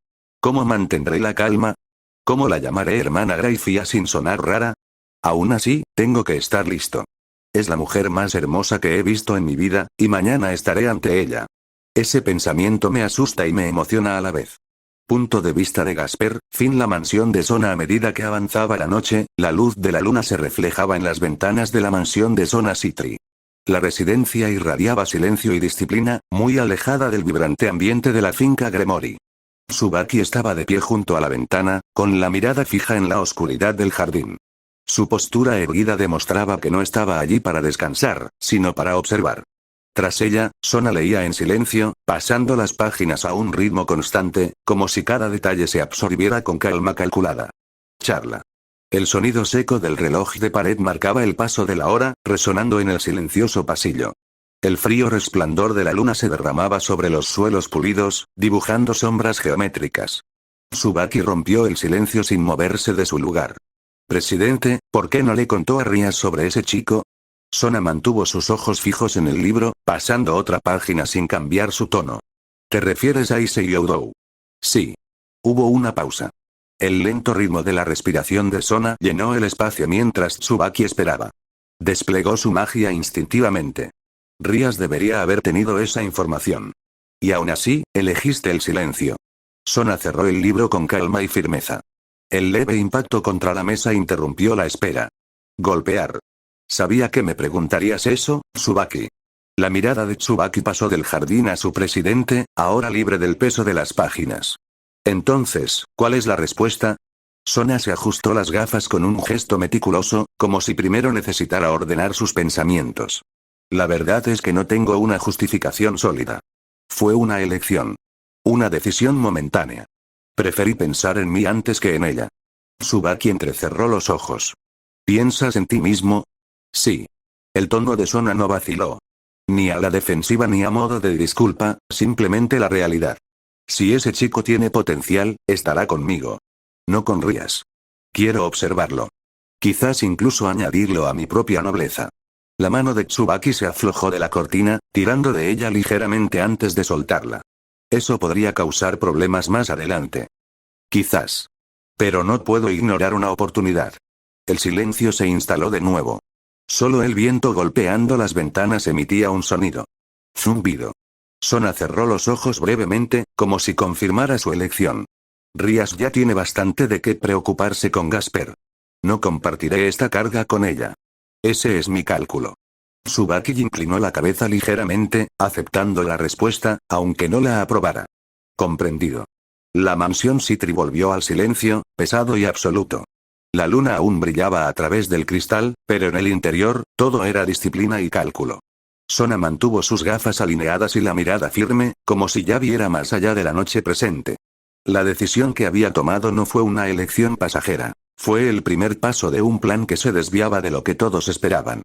¿Cómo mantendré la calma? ¿Cómo la llamaré hermana Graifía sin sonar rara? Aún así, tengo que estar listo. Es la mujer más hermosa que he visto en mi vida, y mañana estaré ante ella. Ese pensamiento me asusta y me emociona a la vez. Punto de vista de Gasper, fin. La mansión de Sona. A medida que avanzaba la noche, la luz de la luna se reflejaba en las ventanas de la mansión de Sona Citri. La residencia irradiaba silencio y disciplina, muy alejada del vibrante ambiente de la finca Gremory. Tsubaki estaba de pie junto a la ventana, con la mirada fija en la oscuridad del jardín. Su postura erguida demostraba que no estaba allí para descansar, sino para observar. Tras ella, Sona leía en silencio, pasando las páginas a un ritmo constante, como si cada detalle se absorbiera con calma calculada. Charla. El sonido seco del reloj de pared marcaba el paso de la hora, resonando en el silencioso pasillo. El frío resplandor de la luna se derramaba sobre los suelos pulidos, dibujando sombras geométricas. Tsubaki rompió el silencio sin moverse de su lugar. Presidente, ¿por qué no le contó a Rías sobre ese chico? Sona mantuvo sus ojos fijos en el libro, pasando otra página sin cambiar su tono. ¿Te refieres a Issei Youdou? Sí. Hubo una pausa. El lento ritmo de la respiración de Sona llenó el espacio mientras Tsubaki esperaba. Desplegó su magia instintivamente. Rías debería haber tenido esa información. Y aún así, elegiste el silencio. Sona cerró el libro con calma y firmeza. El leve impacto contra la mesa interrumpió la espera. Golpear. Sabía que me preguntarías eso, Tsubaki. La mirada de Tsubaki pasó del jardín a su presidente, ahora libre del peso de las páginas. Entonces, ¿cuál es la respuesta? Sona se ajustó las gafas con un gesto meticuloso, como si primero necesitara ordenar sus pensamientos. La verdad es que no tengo una justificación sólida. Fue una elección. Una decisión momentánea. Preferí pensar en mí antes que en ella. Tsubaki entrecerró los ojos. ¿Piensas en ti mismo? Sí. El tono de Sona no vaciló. Ni a la defensiva ni a modo de disculpa, simplemente la realidad. Si ese chico tiene potencial, estará conmigo. No con Rías. Quiero observarlo. Quizás incluso añadirlo a mi propia nobleza. La mano de Tsubaki se aflojó de la cortina, tirando de ella ligeramente antes de soltarla. Eso podría causar problemas más adelante. Quizás. Pero no puedo ignorar una oportunidad. El silencio se instaló de nuevo. Solo el viento golpeando las ventanas emitía un sonido. Zumbido. Sona cerró los ojos brevemente, como si confirmara su elección. Rías ya tiene bastante de qué preocuparse con Gasper. No compartiré esta carga con ella. Ese es mi cálculo. Tsubaki inclinó la cabeza ligeramente, aceptando la respuesta, aunque no la aprobara. Comprendido. La mansión Citri volvió al silencio, pesado y absoluto. La luna aún brillaba a través del cristal, pero en el interior, todo era disciplina y cálculo. Sona mantuvo sus gafas alineadas y la mirada firme, como si ya viera más allá de la noche presente. La decisión que había tomado no fue una elección pasajera. Fue el primer paso de un plan que se desviaba de lo que todos esperaban.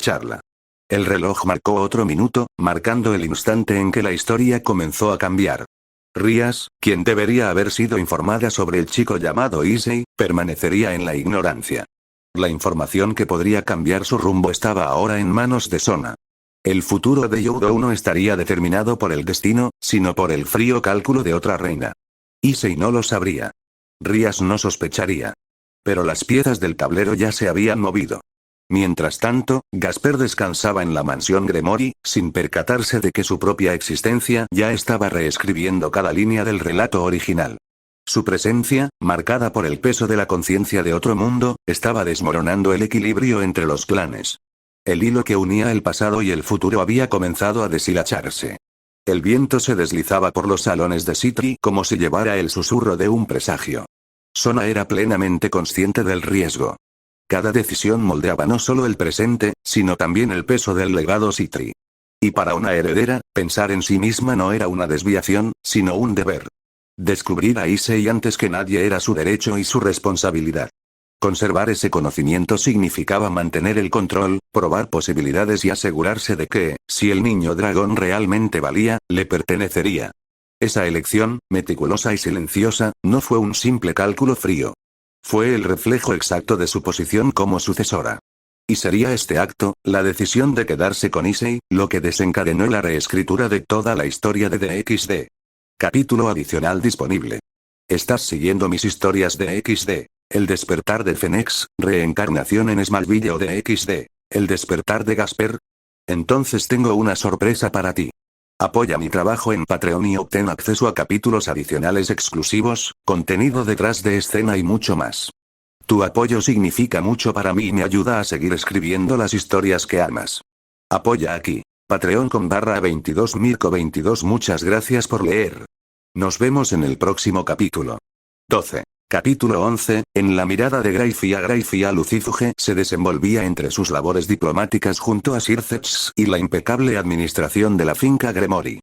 Charla. El reloj marcó otro minuto, marcando el instante en que la historia comenzó a cambiar. Rías, quien debería haber sido informada sobre el chico llamado Issei, permanecería en la ignorancia. La información que podría cambiar su rumbo estaba ahora en manos de Sona. El futuro de Youdou no estaría determinado por el destino, sino por el frío cálculo de otra reina. Issei no lo sabría. Rías no sospecharía. Pero las piezas del tablero ya se habían movido. Mientras tanto, Gasper descansaba en la mansión Gremory, sin percatarse de que su propia existencia ya estaba reescribiendo cada línea del relato original. Su presencia, marcada por el peso de la conciencia de otro mundo, estaba desmoronando el equilibrio entre los clanes. El hilo que unía el pasado y el futuro había comenzado a deshilacharse. El viento se deslizaba por los salones de Citri como si llevara el susurro de un presagio. Sona era plenamente consciente del riesgo. Cada decisión moldeaba no solo el presente, sino también el peso del legado Citri. Y para una heredera, pensar en sí misma no era una desviación, sino un deber. Descubrir a Issei antes que nadie era su derecho y su responsabilidad. Conservar ese conocimiento significaba mantener el control, probar posibilidades y asegurarse de que, si el niño dragón realmente valía, le pertenecería. Esa elección, meticulosa y silenciosa, no fue un simple cálculo frío. Fue el reflejo exacto de su posición como sucesora. Y sería este acto, la decisión de quedarse con Issei, lo que desencadenó la reescritura de toda la historia de DXD. Capítulo adicional disponible. Estás siguiendo mis historias de DXD. El despertar de Phoenix, reencarnación en Smallville o DXD. El despertar de Gasper. Entonces tengo una sorpresa para ti. Apoya mi trabajo en Patreon y obtén acceso a capítulos adicionales exclusivos, contenido detrás de escena y mucho más. Tu apoyo significa mucho para mí y me ayuda a seguir escribiendo las historias que amas. Apoya aquí. Patreon.com/22mirko22. Muchas gracias por leer. Nos vemos en el próximo capítulo. 12. Capítulo 11, en la mirada de Graifia Lucifuge se desenvolvía entre sus labores diplomáticas junto a Sir Zetch y la impecable administración de la finca Gremory.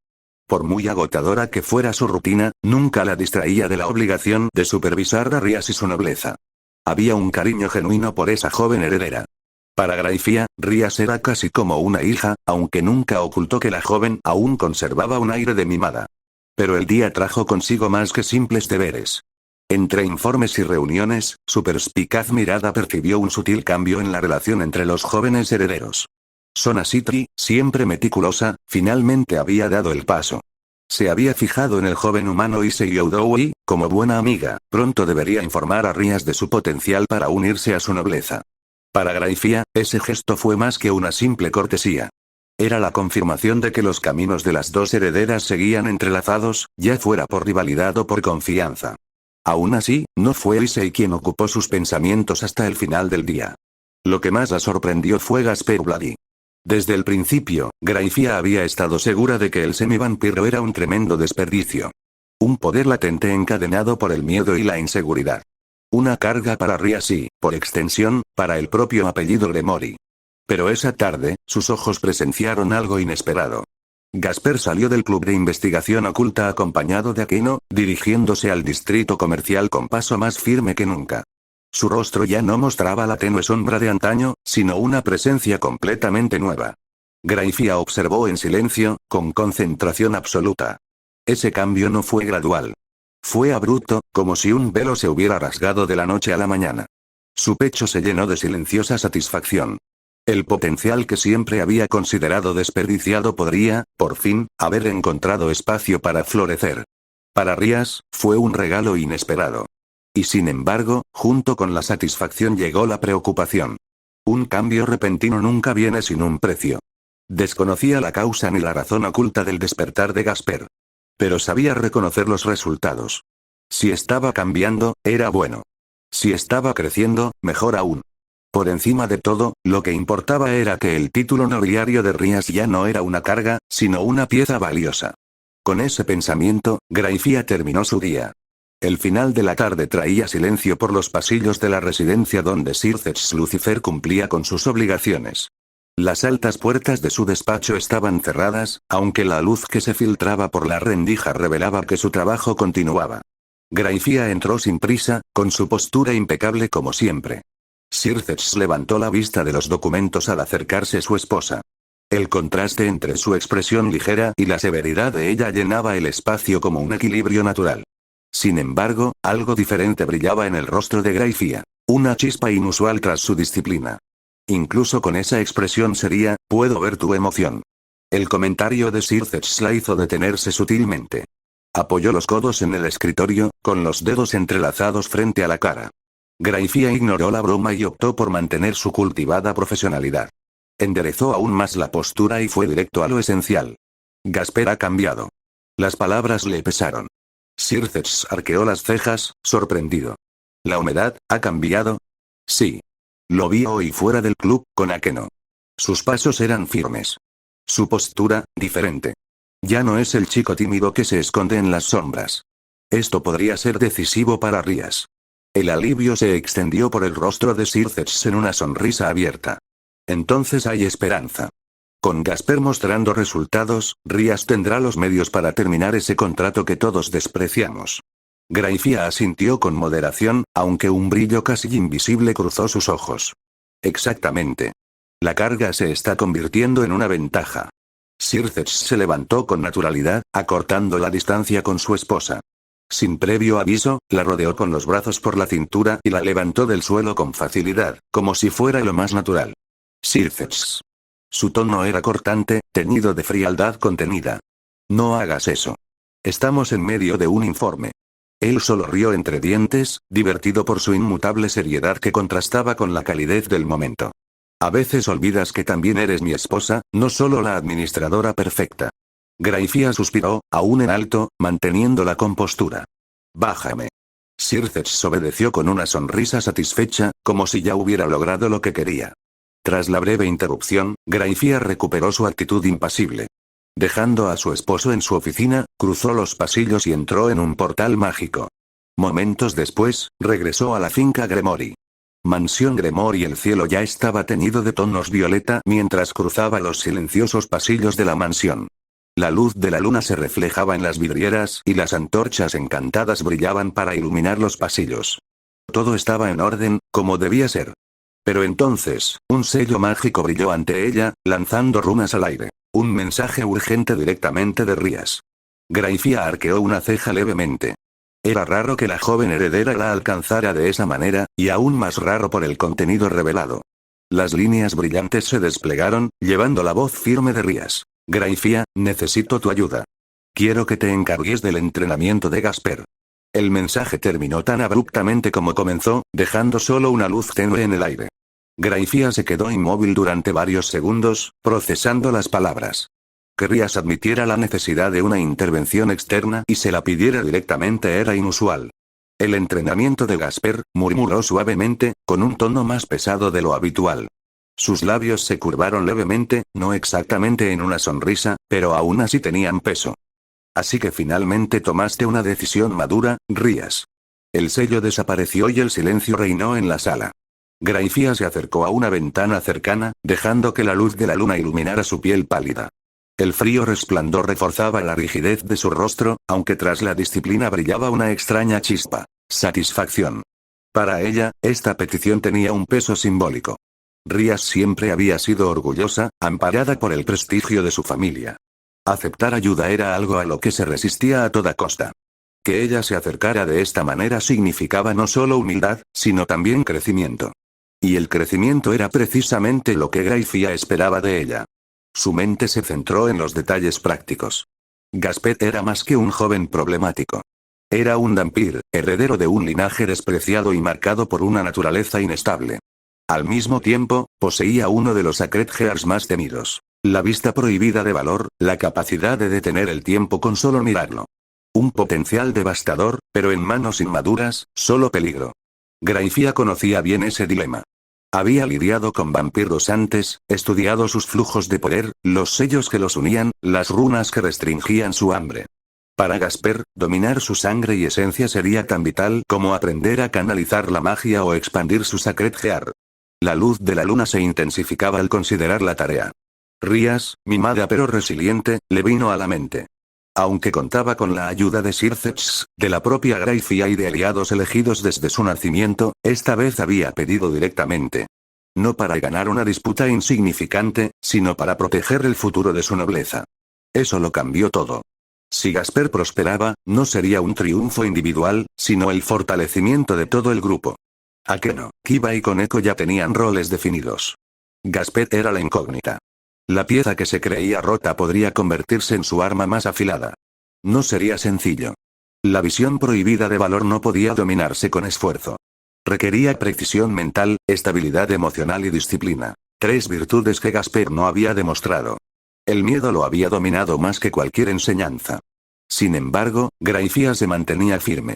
Por muy agotadora que fuera su rutina, nunca la distraía de la obligación de supervisar a Rías y su nobleza. Había un cariño genuino por esa joven heredera. Para Graifia, Rías era casi como una hija, aunque nunca ocultó que la joven aún conservaba un aire de mimada. Pero el día trajo consigo más que simples deberes. Entre informes y reuniones, su perspicaz mirada percibió un sutil cambio en la relación entre los jóvenes herederos. Sona Citri, siempre meticulosa, finalmente había dado el paso. Se había fijado en el joven humano Issei Youdou y, como buena amiga, pronto debería informar a Rías de su potencial para unirse a su nobleza. Para Graifia, ese gesto fue más que una simple cortesía. Era la confirmación de que los caminos de las dos herederas seguían entrelazados, ya fuera por rivalidad o por confianza. Aún así, no fue Issei quien ocupó sus pensamientos hasta el final del día. Lo que más la sorprendió fue Gasper Bloody. Desde el principio, Graifia había estado segura de que el semivampiro era un tremendo desperdicio. Un poder latente encadenado por el miedo y la inseguridad. Una carga para Rías y, por extensión, para el propio apellido Gremory. Pero esa tarde, sus ojos presenciaron algo inesperado. Gasper salió del club de investigación oculta acompañado de Aquino, dirigiéndose al distrito comercial con paso más firme que nunca. Su rostro ya no mostraba la tenue sombra de antaño, sino una presencia completamente nueva. Graifia observó en silencio, con concentración absoluta. Ese cambio no fue gradual. Fue abrupto, como si un velo se hubiera rasgado de la noche a la mañana. Su pecho se llenó de silenciosa satisfacción. El potencial que siempre había considerado desperdiciado podría, por fin, haber encontrado espacio para florecer. Para Rías, fue un regalo inesperado. Y sin embargo, junto con la satisfacción llegó la preocupación. Un cambio repentino nunca viene sin un precio. Desconocía la causa ni la razón oculta del despertar de Gasper. Pero sabía reconocer los resultados. Si estaba cambiando, era bueno. Si estaba creciendo, mejor aún. Por encima de todo, lo que importaba era que el título nobiliario de Rías ya no era una carga, sino una pieza valiosa. Con ese pensamiento, Graifia terminó su día. El final de la tarde traía silencio por los pasillos de la residencia donde Sir Cedric Lucifer cumplía con sus obligaciones. Las altas puertas de su despacho estaban cerradas, aunque la luz que se filtraba por la rendija revelaba que su trabajo continuaba. Grayfia entró sin prisa, con su postura impecable como siempre. Sir Cedric levantó la vista de los documentos al acercarse su esposa. El contraste entre su expresión ligera y la severidad de ella llenaba el espacio como un equilibrio natural. Sin embargo, algo diferente brillaba en el rostro de Grayfia, una chispa inusual tras su disciplina. Incluso con esa expresión seria, puedo ver tu emoción. El comentario de Sir Cedric la hizo detenerse sutilmente. Apoyó los codos en el escritorio, con los dedos entrelazados frente a la cara. Grayfia ignoró la broma y optó por mantener su cultivada profesionalidad. Enderezó aún más la postura y fue directo a lo esencial. Gasper ha cambiado. Las palabras le pesaron. Sir Cedric arqueó las cejas, sorprendido. ¿La humedad ha cambiado? Sí. Lo vi hoy fuera del club, con Akeno. Sus pasos eran firmes. Su postura, diferente. Ya no es el chico tímido que se esconde en las sombras. Esto podría ser decisivo para Rías. El alivio se extendió por el rostro de Sir Cedric en una sonrisa abierta. Entonces hay esperanza. Con Gasper mostrando resultados, Rías tendrá los medios para terminar ese contrato que todos despreciamos. Grayfia asintió con moderación, aunque un brillo casi invisible cruzó sus ojos. Exactamente. La carga se está convirtiendo en una ventaja. Sir Cedric se levantó con naturalidad, acortando la distancia con su esposa. Sin previo aviso, la rodeó con los brazos por la cintura y la levantó del suelo con facilidad, como si fuera lo más natural. Sir Cedric. Su tono era cortante, teñido de frialdad contenida. No hagas eso. Estamos en medio de un informe. Él solo rió entre dientes, divertido por su inmutable seriedad que contrastaba con la calidez del momento. A veces olvidas que también eres mi esposa, no solo la administradora perfecta. Grayfia suspiró, aún en alto, manteniendo la compostura. Bájame. Sir Cedric obedeció con una sonrisa satisfecha, como si ya hubiera logrado lo que quería. Tras la breve interrupción, Grayfia recuperó su actitud impasible. Dejando a su esposo en su oficina, cruzó los pasillos y entró en un portal mágico. Momentos después, regresó a la finca Gremory. Mansión Gremory. El cielo ya estaba teñido de tonos violeta mientras cruzaba los silenciosos pasillos de la mansión. La luz de la luna se reflejaba en las vidrieras y las antorchas encantadas brillaban para iluminar los pasillos. Todo estaba en orden, como debía ser. Pero entonces, un sello mágico brilló ante ella, lanzando runas al aire. Un mensaje urgente directamente de Rías. Grayfia arqueó una ceja levemente. Era raro que la joven heredera la alcanzara de esa manera, y aún más raro por el contenido revelado. Las líneas brillantes se desplegaron, llevando la voz firme de Rías. Grayfia, necesito tu ayuda. Quiero que te encargues del entrenamiento de Gasper. El mensaje terminó tan abruptamente como comenzó, dejando solo una luz tenue en el aire. Grayfia se quedó inmóvil durante varios segundos, procesando las palabras. Que Rías admitiera la necesidad de una intervención externa y se la pidiera directamente era inusual. El entrenamiento de Gasper, murmuró suavemente, con un tono más pesado de lo habitual. Sus labios se curvaron levemente, no exactamente en una sonrisa, pero aún así tenían peso. Así que finalmente tomaste una decisión madura, Rías. El sello desapareció y el silencio reinó en la sala. Grayfia se acercó a una ventana cercana, dejando que la luz de la luna iluminara su piel pálida. El frío resplandor reforzaba la rigidez de su rostro, aunque tras la disciplina brillaba una extraña chispa. Satisfacción. Para ella, esta petición tenía un peso simbólico. Rías siempre había sido orgullosa, amparada por el prestigio de su familia. Aceptar ayuda era algo a lo que se resistía a toda costa. Que ella se acercara de esta manera significaba no solo humildad, sino también crecimiento. Y el crecimiento era precisamente lo que Grayfia esperaba de ella. Su mente se centró en los detalles prácticos. Gasper era más que un joven problemático. Era un Dhampir, heredero de un linaje despreciado y marcado por una naturaleza inestable. Al mismo tiempo, poseía uno de los Sacred Gears más temidos. La vista prohibida de valor, la capacidad de detener el tiempo con solo mirarlo. Un potencial devastador, pero en manos inmaduras, solo peligro. Grayfia conocía bien ese dilema. Había lidiado con vampiros antes, estudiado sus flujos de poder, los sellos que los unían, las runas que restringían su hambre. Para Gasper, dominar su sangre y esencia sería tan vital como aprender a canalizar la magia o expandir su Sacred Heart. La luz de la luna se intensificaba al considerar la tarea. Rías, mimada pero resiliente, le vino a la mente. Aunque contaba con la ayuda de Sir Zetch, de la propia Grayfia y de aliados elegidos desde su nacimiento, esta vez había pedido directamente. No para ganar una disputa insignificante, sino para proteger el futuro de su nobleza. Eso lo cambió todo. Si Gasper prosperaba, no sería un triunfo individual, sino el fortalecimiento de todo el grupo. Akeno, Kiba y Koneko ya tenían roles definidos. Gasper era la incógnita. La pieza que se creía rota podría convertirse en su arma más afilada. No sería sencillo. La visión prohibida de valor no podía dominarse con esfuerzo. Requería precisión mental, estabilidad emocional y disciplina. 3 virtudes que Gasper no había demostrado. El miedo lo había dominado más que cualquier enseñanza. Sin embargo, Grayfia se mantenía firme.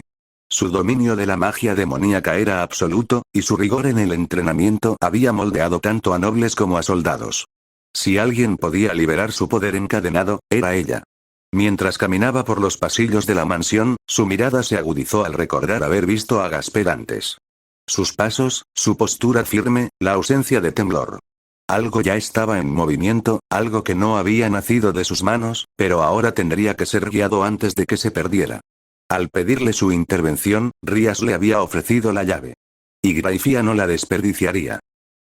Su dominio de la magia demoníaca era absoluto, y su rigor en el entrenamiento había moldeado tanto a nobles como a soldados. Si alguien podía liberar su poder encadenado, era ella. Mientras caminaba por los pasillos de la mansión, su mirada se agudizó al recordar haber visto a Gasper antes. Sus pasos, su postura firme, la ausencia de temblor. Algo ya estaba en movimiento, algo que no había nacido de sus manos, pero ahora tendría que ser guiado antes de que se perdiera. Al pedirle su intervención, Rías le había ofrecido la llave. Y Grayfia no la desperdiciaría.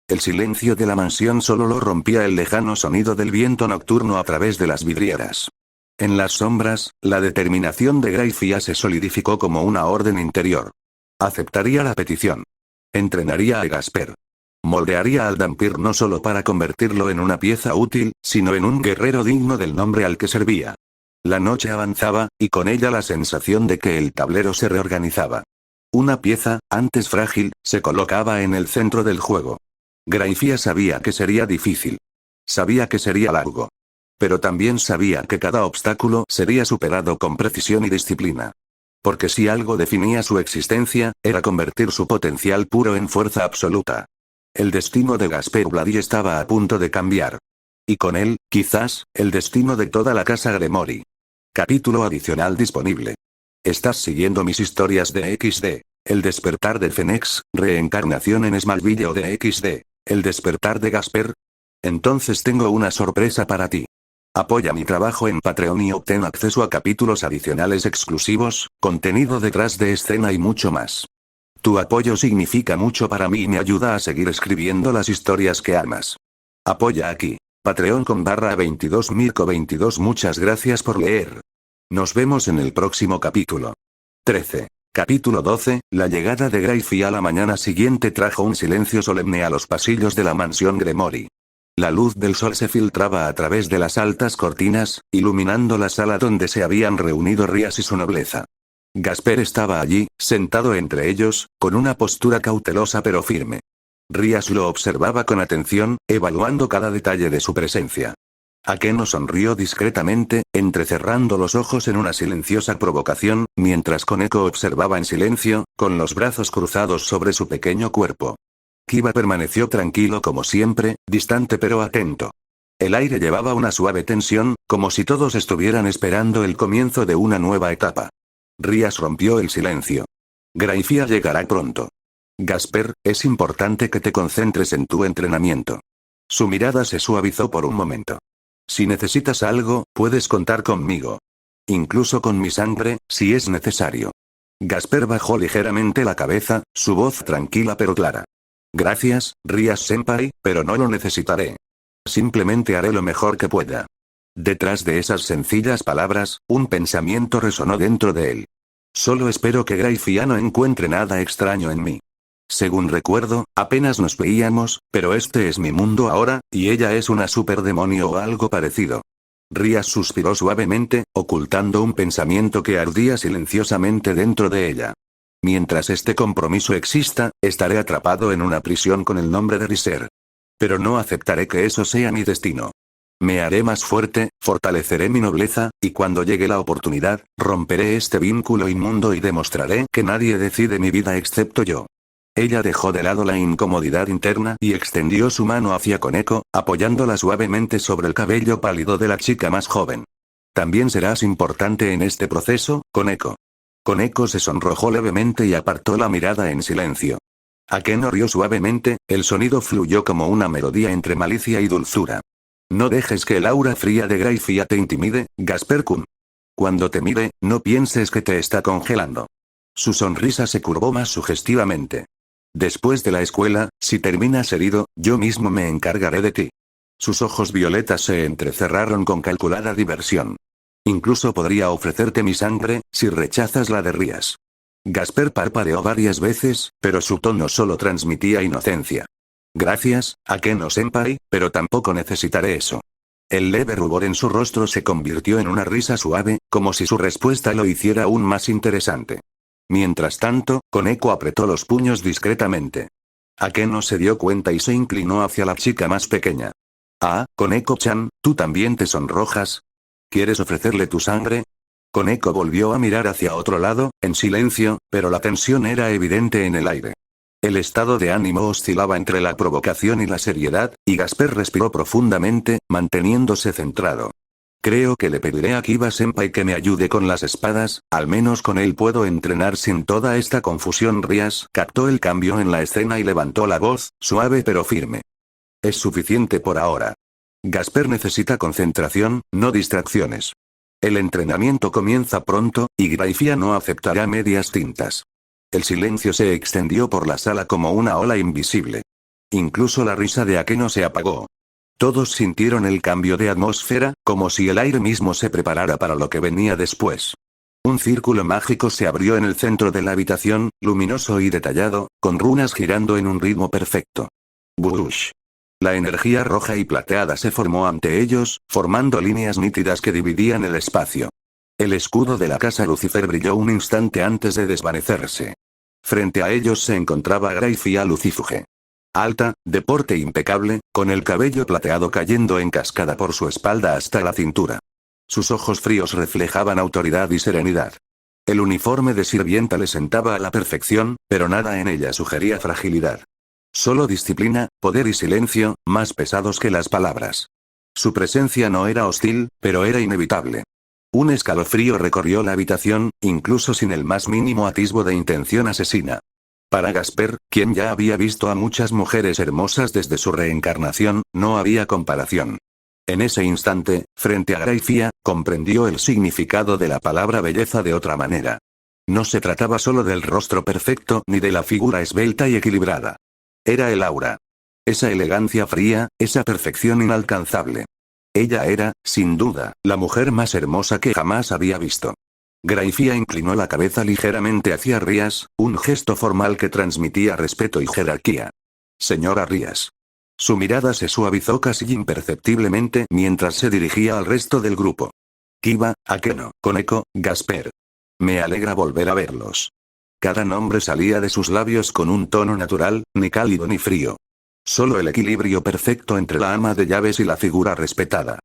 El silencio de la mansión solo lo rompía el lejano sonido del viento nocturno a través de las vidrieras. En las sombras, la determinación de Grayfia se solidificó como una orden interior. Aceptaría la petición. Entrenaría a Gasper. Moldearía al Dhampir no solo para convertirlo en una pieza útil, sino en un guerrero digno del nombre al que servía. La noche avanzaba, y con ella la sensación de que el tablero se reorganizaba. Una pieza, antes frágil, se colocaba en el centro del juego. Grayfia sabía que sería difícil. Sabía que sería largo. Pero también sabía que cada obstáculo sería superado con precisión y disciplina. Porque si algo definía su existencia, era convertir su potencial puro en fuerza absoluta. El destino de Gasper Vladi estaba a punto de cambiar. Y con él, quizás, el destino de toda la casa Gremory. Capítulo adicional disponible. ¿Estás siguiendo mis historias de XD? El despertar de Phoenix, reencarnación en Smallville o de XD. El despertar de Gasper. Entonces tengo una sorpresa para ti. Apoya mi trabajo en Patreon y obtén acceso a capítulos adicionales exclusivos, contenido detrás de escena y mucho más. Tu apoyo significa mucho para mí y me ayuda a seguir escribiendo las historias que amas. Apoya aquí. Patreon.com/22 Mirko22. Muchas gracias por leer. Nos vemos en el próximo capítulo. 13. Capítulo 12. La llegada de Grayfia a la mañana siguiente trajo un silencio solemne a los pasillos de la mansión Gremory. La luz del sol se filtraba a través de las altas cortinas, iluminando la sala donde se habían reunido Rías y su nobleza. Gasper estaba allí, sentado entre ellos, con una postura cautelosa pero firme. Rías lo observaba con atención, evaluando cada detalle de su presencia. Akeno sonrió discretamente, entrecerrando los ojos en una silenciosa provocación, mientras Koneko observaba en silencio, con los brazos cruzados sobre su pequeño cuerpo. Kiba permaneció tranquilo como siempre, distante pero atento. El aire llevaba una suave tensión, como si todos estuvieran esperando el comienzo de una nueva etapa. Rías rompió el silencio. Grayfia llegará pronto. Gasper, es importante que te concentres en tu entrenamiento. Su mirada se suavizó por un momento. Si necesitas algo, puedes contar conmigo. Incluso con mi sangre, si es necesario. Gasper bajó ligeramente la cabeza, su voz tranquila pero clara. Gracias, Rías-senpai, pero no lo necesitaré. Simplemente haré lo mejor que pueda. Detrás de esas sencillas palabras, un pensamiento resonó dentro de él. Solo espero que Grayfia no encuentre nada extraño en mí. Según recuerdo, apenas nos veíamos, pero este es mi mundo ahora, y ella es una superdemonio o algo parecido. Rías suspiró suavemente, ocultando un pensamiento que ardía silenciosamente dentro de ella. Mientras este compromiso exista, estaré atrapado en una prisión con el nombre de Riser. Pero no aceptaré que eso sea mi destino. Me haré más fuerte, fortaleceré mi nobleza, y cuando llegue la oportunidad, romperé este vínculo inmundo y demostraré que nadie decide mi vida excepto yo. Ella dejó de lado la incomodidad interna y extendió su mano hacia Koneko, apoyándola suavemente sobre el cabello pálido de la chica más joven. También serás importante en este proceso, Koneko. Koneko se sonrojó levemente y apartó la mirada en silencio. Akeno rió suavemente, el sonido fluyó como una melodía entre malicia y dulzura. No dejes que el aura fría de Graifia te intimide, Gasper-kun. Cuando te mire, no pienses que te está congelando. Su sonrisa se curvó más sugestivamente. Después de la escuela, si terminas herido, yo mismo me encargaré de ti. Sus ojos violetas se entrecerraron con calculada diversión. Incluso podría ofrecerte mi sangre, si rechazas la de Rías. Gasper parpadeó varias veces, pero su tono solo transmitía inocencia. Gracias, Akeno-senpai, pero tampoco necesitaré eso. El leve rubor en su rostro se convirtió en una risa suave, como si su respuesta lo hiciera aún más interesante. Mientras tanto, Koneko apretó los puños discretamente. Akeno se dio cuenta y se inclinó hacia la chica más pequeña. Ah, Koneko-chan, ¿tú también te sonrojas? ¿Quieres ofrecerle tu sangre? Koneko volvió a mirar hacia otro lado, en silencio, pero la tensión era evidente en el aire. El estado de ánimo oscilaba entre la provocación y la seriedad, y Gasper respiró profundamente, manteniéndose centrado. Creo que le pediré a Kiba-senpai que me ayude con las espadas, al menos con él puedo entrenar sin toda esta confusión. Rías captó el cambio en la escena y levantó la voz, suave pero firme. Es suficiente por ahora. Gasper necesita concentración, no distracciones. El entrenamiento comienza pronto, y Graifia no aceptará medias tintas. El silencio se extendió por la sala como una ola invisible. Incluso la risa de Akeno se apagó. Todos sintieron el cambio de atmósfera, como si el aire mismo se preparara para lo que venía después. Un círculo mágico se abrió en el centro de la habitación, luminoso y detallado, con runas girando en un ritmo perfecto. Bush. La energía roja y plateada se formó ante ellos, formando líneas nítidas que dividían el espacio. El escudo de la casa Lucifer brilló un instante antes de desvanecerse. Frente a ellos se encontraba Graifia Lucifuge. Alta, de porte impecable, con el cabello plateado cayendo en cascada por su espalda hasta la cintura. Sus ojos fríos reflejaban autoridad y serenidad. El uniforme de sirvienta le sentaba a la perfección, pero nada en ella sugería fragilidad. Solo disciplina, poder y silencio, más pesados que las palabras. Su presencia no era hostil, pero era inevitable. Un escalofrío recorrió la habitación, incluso sin el más mínimo atisbo de intención asesina. Para Gasper, quien ya había visto a muchas mujeres hermosas desde su reencarnación, no había comparación. En ese instante, frente a Graifia, comprendió el significado de la palabra belleza de otra manera. No se trataba solo del rostro perfecto ni de la figura esbelta y equilibrada. Era el aura. Esa elegancia fría, esa perfección inalcanzable. Ella era, sin duda, la mujer más hermosa que jamás había visto. Graifia inclinó la cabeza ligeramente hacia Rías, un gesto formal que transmitía respeto y jerarquía. Señora Rías. Su mirada se suavizó casi imperceptiblemente mientras se dirigía al resto del grupo. Kiba, Akeno, Koneko, Gasper. Me alegra volver a verlos. Cada nombre salía de sus labios con un tono natural, ni cálido ni frío. Solo el equilibrio perfecto entre la ama de llaves y la figura respetada.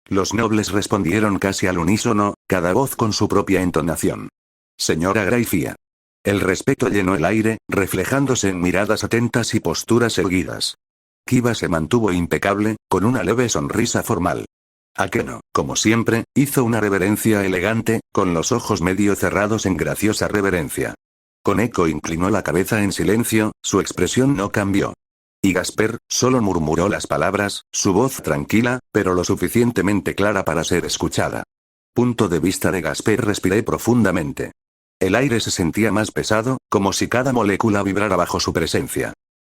Los nobles respondieron casi al unísono, cada voz con su propia entonación. Señora Graifia. El respeto llenó el aire, reflejándose en miradas atentas y posturas erguidas. Kiba se mantuvo impecable, con una leve sonrisa formal. Akeno, como siempre, hizo una reverencia elegante, con los ojos medio cerrados en graciosa reverencia. Koneko inclinó la cabeza en silencio, su expresión no cambió. Y Gasper, solo murmuró las palabras, su voz tranquila, pero lo suficientemente clara para ser escuchada. Punto de vista de Gasper. Respiré profundamente. El aire se sentía más pesado, como si cada molécula vibrara bajo su presencia.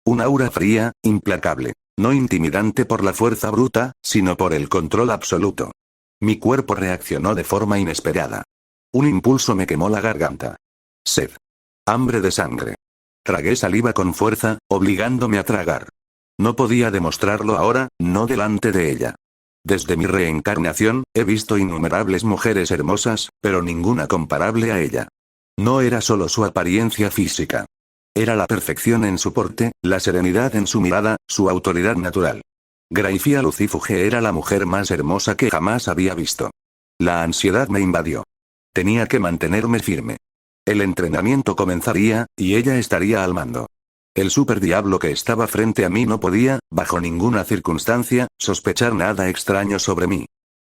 Un aura fría, implacable. No intimidante por la fuerza bruta, sino por el control absoluto. Mi cuerpo reaccionó de forma inesperada. Un impulso me quemó la garganta. Sed. Hambre de sangre. Tragué saliva con fuerza, obligándome a tragar. No podía demostrarlo ahora, no delante de ella. Desde mi reencarnación, he visto innumerables mujeres hermosas, pero ninguna comparable a ella. No era solo su apariencia física. Era la perfección en su porte, la serenidad en su mirada, su autoridad natural. Graifia Lucifuge era la mujer más hermosa que jamás había visto. La ansiedad me invadió. Tenía que mantenerme firme. El entrenamiento comenzaría, y ella estaría al mando. El superdiablo que estaba frente a mí no podía, bajo ninguna circunstancia, sospechar nada extraño sobre mí.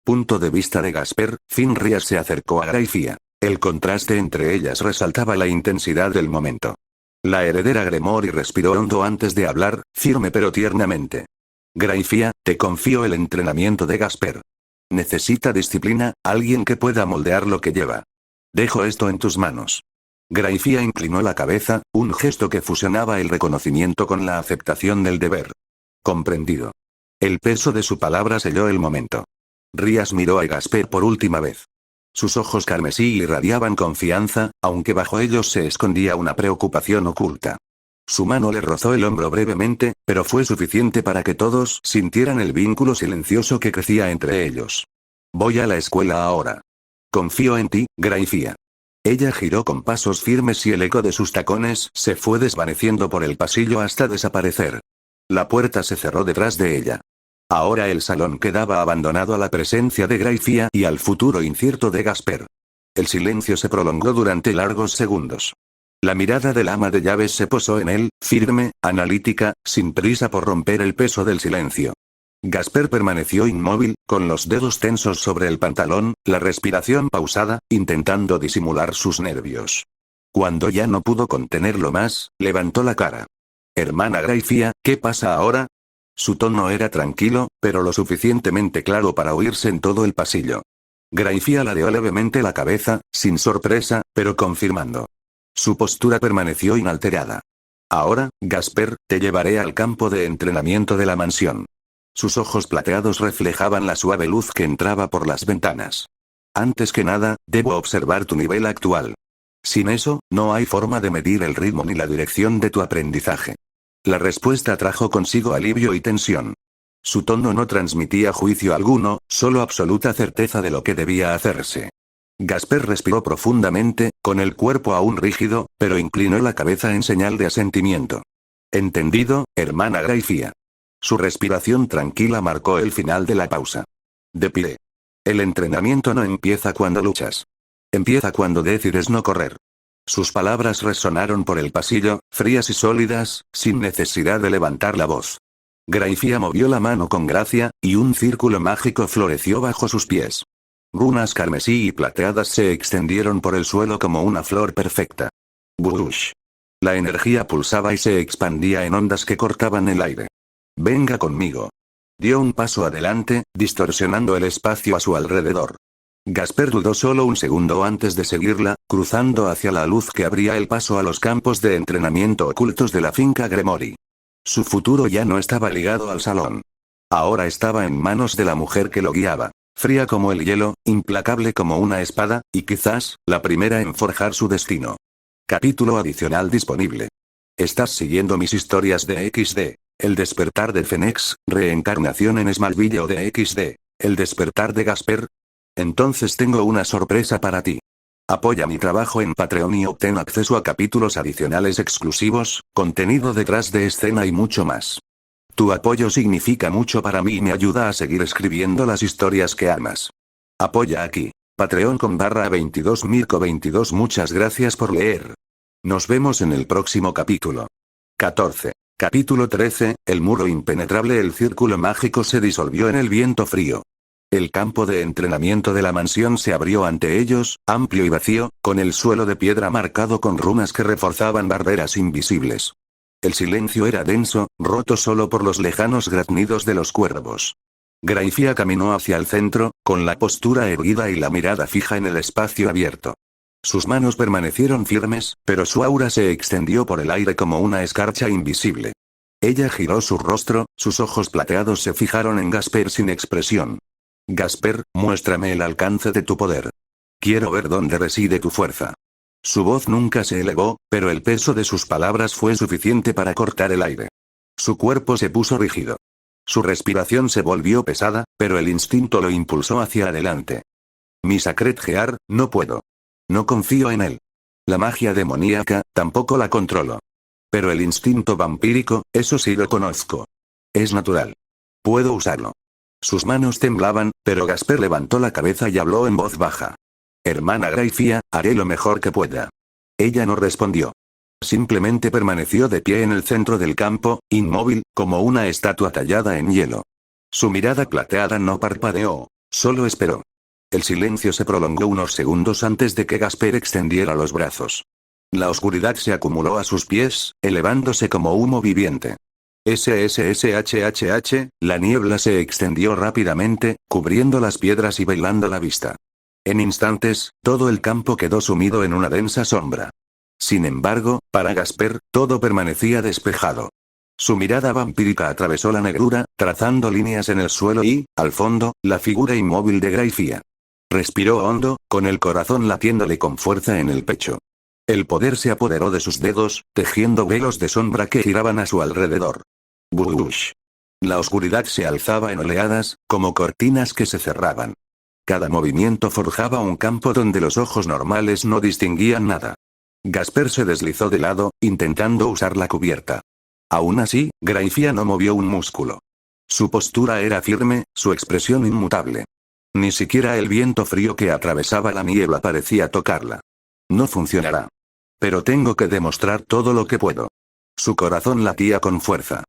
Punto de vista de Gasper, Finrias se acercó a Graifia. El contraste entre ellas resaltaba la intensidad del momento. La heredera Gremory respiró hondo antes de hablar, firme pero tiernamente. Graifia, te confío el entrenamiento de Gasper. Necesita disciplina, alguien que pueda moldear lo que lleva. Dejo esto en tus manos. Graifia inclinó la cabeza, un gesto que fusionaba el reconocimiento con la aceptación del deber. Comprendido. El peso de su palabra selló el momento. Rías miró a Gasper por última vez. Sus ojos carmesí irradiaban confianza, aunque bajo ellos se escondía una preocupación oculta. Su mano le rozó el hombro brevemente, pero fue suficiente para que todos sintieran el vínculo silencioso que crecía entre ellos. Voy a la escuela ahora. Confío en ti, Graifia. Ella giró con pasos firmes y el eco de sus tacones se fue desvaneciendo por el pasillo hasta desaparecer. La puerta se cerró detrás de ella. Ahora el salón quedaba abandonado a la presencia de Graifia y al futuro incierto de Gasper. El silencio se prolongó durante largos segundos. La mirada del ama de llaves se posó en él, firme, analítica, sin prisa por romper el peso del silencio. Gasper permaneció inmóvil, con los dedos tensos sobre el pantalón, la respiración pausada, intentando disimular sus nervios. Cuando ya no pudo contenerlo más, levantó la cara. Hermana Graifia, ¿qué pasa ahora? Su tono era tranquilo, pero lo suficientemente claro para oírse en todo el pasillo. Graifia ladeó levemente la cabeza, sin sorpresa, pero confirmando. Su postura permaneció inalterada. Ahora, Gasper, te llevaré al campo de entrenamiento de la mansión. Sus ojos plateados reflejaban la suave luz que entraba por las ventanas. Antes que nada, debo observar tu nivel actual. Sin eso, no hay forma de medir el ritmo ni la dirección de tu aprendizaje. La respuesta trajo consigo alivio y tensión. Su tono no transmitía juicio alguno, solo absoluta certeza de lo que debía hacerse. Gasper respiró profundamente, con el cuerpo aún rígido, pero inclinó la cabeza en señal de asentimiento. Entendido, hermana Graifia. Su respiración tranquila marcó el final de la pausa. De pie. El entrenamiento no empieza cuando luchas. Empieza cuando decides no correr. Sus palabras resonaron por el pasillo, frías y sólidas, sin necesidad de levantar la voz. Graifia movió la mano con gracia, y un círculo mágico floreció bajo sus pies. Runas carmesí y plateadas se extendieron por el suelo como una flor perfecta. Bush. La energía pulsaba y se expandía en ondas que cortaban el aire. Venga conmigo. Dio un paso adelante, distorsionando el espacio a su alrededor. Gasper dudó solo un segundo antes de seguirla, cruzando hacia la luz que abría el paso a los campos de entrenamiento ocultos de la finca Gremory. Su futuro ya no estaba ligado al salón. Ahora estaba en manos de la mujer que lo guiaba, fría como el hielo, implacable como una espada, y quizás, la primera en forjar su destino. Capítulo adicional disponible. Estás siguiendo mis historias de XD. El despertar de Phoenix, reencarnación en Smallville o de XD. El despertar de Gasper. Entonces tengo una sorpresa para ti. Apoya mi trabajo en Patreon y obtén acceso a capítulos adicionales exclusivos, contenido detrás de escena y mucho más. Tu apoyo significa mucho para mí y me ayuda a seguir escribiendo las historias que amas. Apoya aquí. Patreon.com/22 Mirko22. Muchas gracias por leer. Nos vemos en el próximo capítulo. 14. Capítulo 13, el muro impenetrable. El círculo mágico se disolvió en el viento frío. El campo de entrenamiento de la mansión se abrió ante ellos, amplio y vacío, con el suelo de piedra marcado con runas que reforzaban barreras invisibles. El silencio era denso, roto solo por los lejanos graznidos de los cuervos. Graifia caminó hacia el centro, con la postura erguida y la mirada fija en el espacio abierto. Sus manos permanecieron firmes, pero su aura se extendió por el aire como una escarcha invisible. Ella giró su rostro, sus ojos plateados se fijaron en Gasper sin expresión. Gasper, muéstrame el alcance de tu poder. Quiero ver dónde reside tu fuerza. Su voz nunca se elevó, pero el peso de sus palabras fue suficiente para cortar el aire. Su cuerpo se puso rígido. Su respiración se volvió pesada, pero el instinto lo impulsó hacia adelante. Mi Sacred Gear, no puedo. No confío en él. La magia demoníaca, tampoco la controlo. Pero el instinto vampírico, eso sí lo conozco. Es natural. Puedo usarlo. Sus manos temblaban, pero Gasper levantó la cabeza y habló en voz baja. Hermana Graifia, haré lo mejor que pueda. Ella no respondió. Simplemente permaneció de pie en el centro del campo, inmóvil, como una estatua tallada en hielo. Su mirada plateada no parpadeó. Solo esperó. El silencio se prolongó unos segundos antes de que Gasper extendiera los brazos. La oscuridad se acumuló a sus pies, elevándose como humo viviente. SSSHHH, la niebla se extendió rápidamente, cubriendo las piedras y velando la vista. En instantes, todo el campo quedó sumido en una densa sombra. Sin embargo, para Gasper, todo permanecía despejado. Su mirada vampírica atravesó la negrura, trazando líneas en el suelo y, al fondo, la figura inmóvil de Graifia. Respiró hondo, con el corazón latiéndole con fuerza en el pecho. El poder se apoderó de sus dedos, tejiendo velos de sombra que giraban a su alrededor. Bush. La oscuridad se alzaba en oleadas, como cortinas que se cerraban. Cada movimiento forjaba un campo donde los ojos normales no distinguían nada. Gasper se deslizó de lado, intentando usar la cubierta. Aún así, Graifia no movió un músculo. Su postura era firme, su expresión inmutable. Ni siquiera el viento frío que atravesaba la niebla parecía tocarla. No funcionará. Pero tengo que demostrar todo lo que puedo. Su corazón latía con fuerza.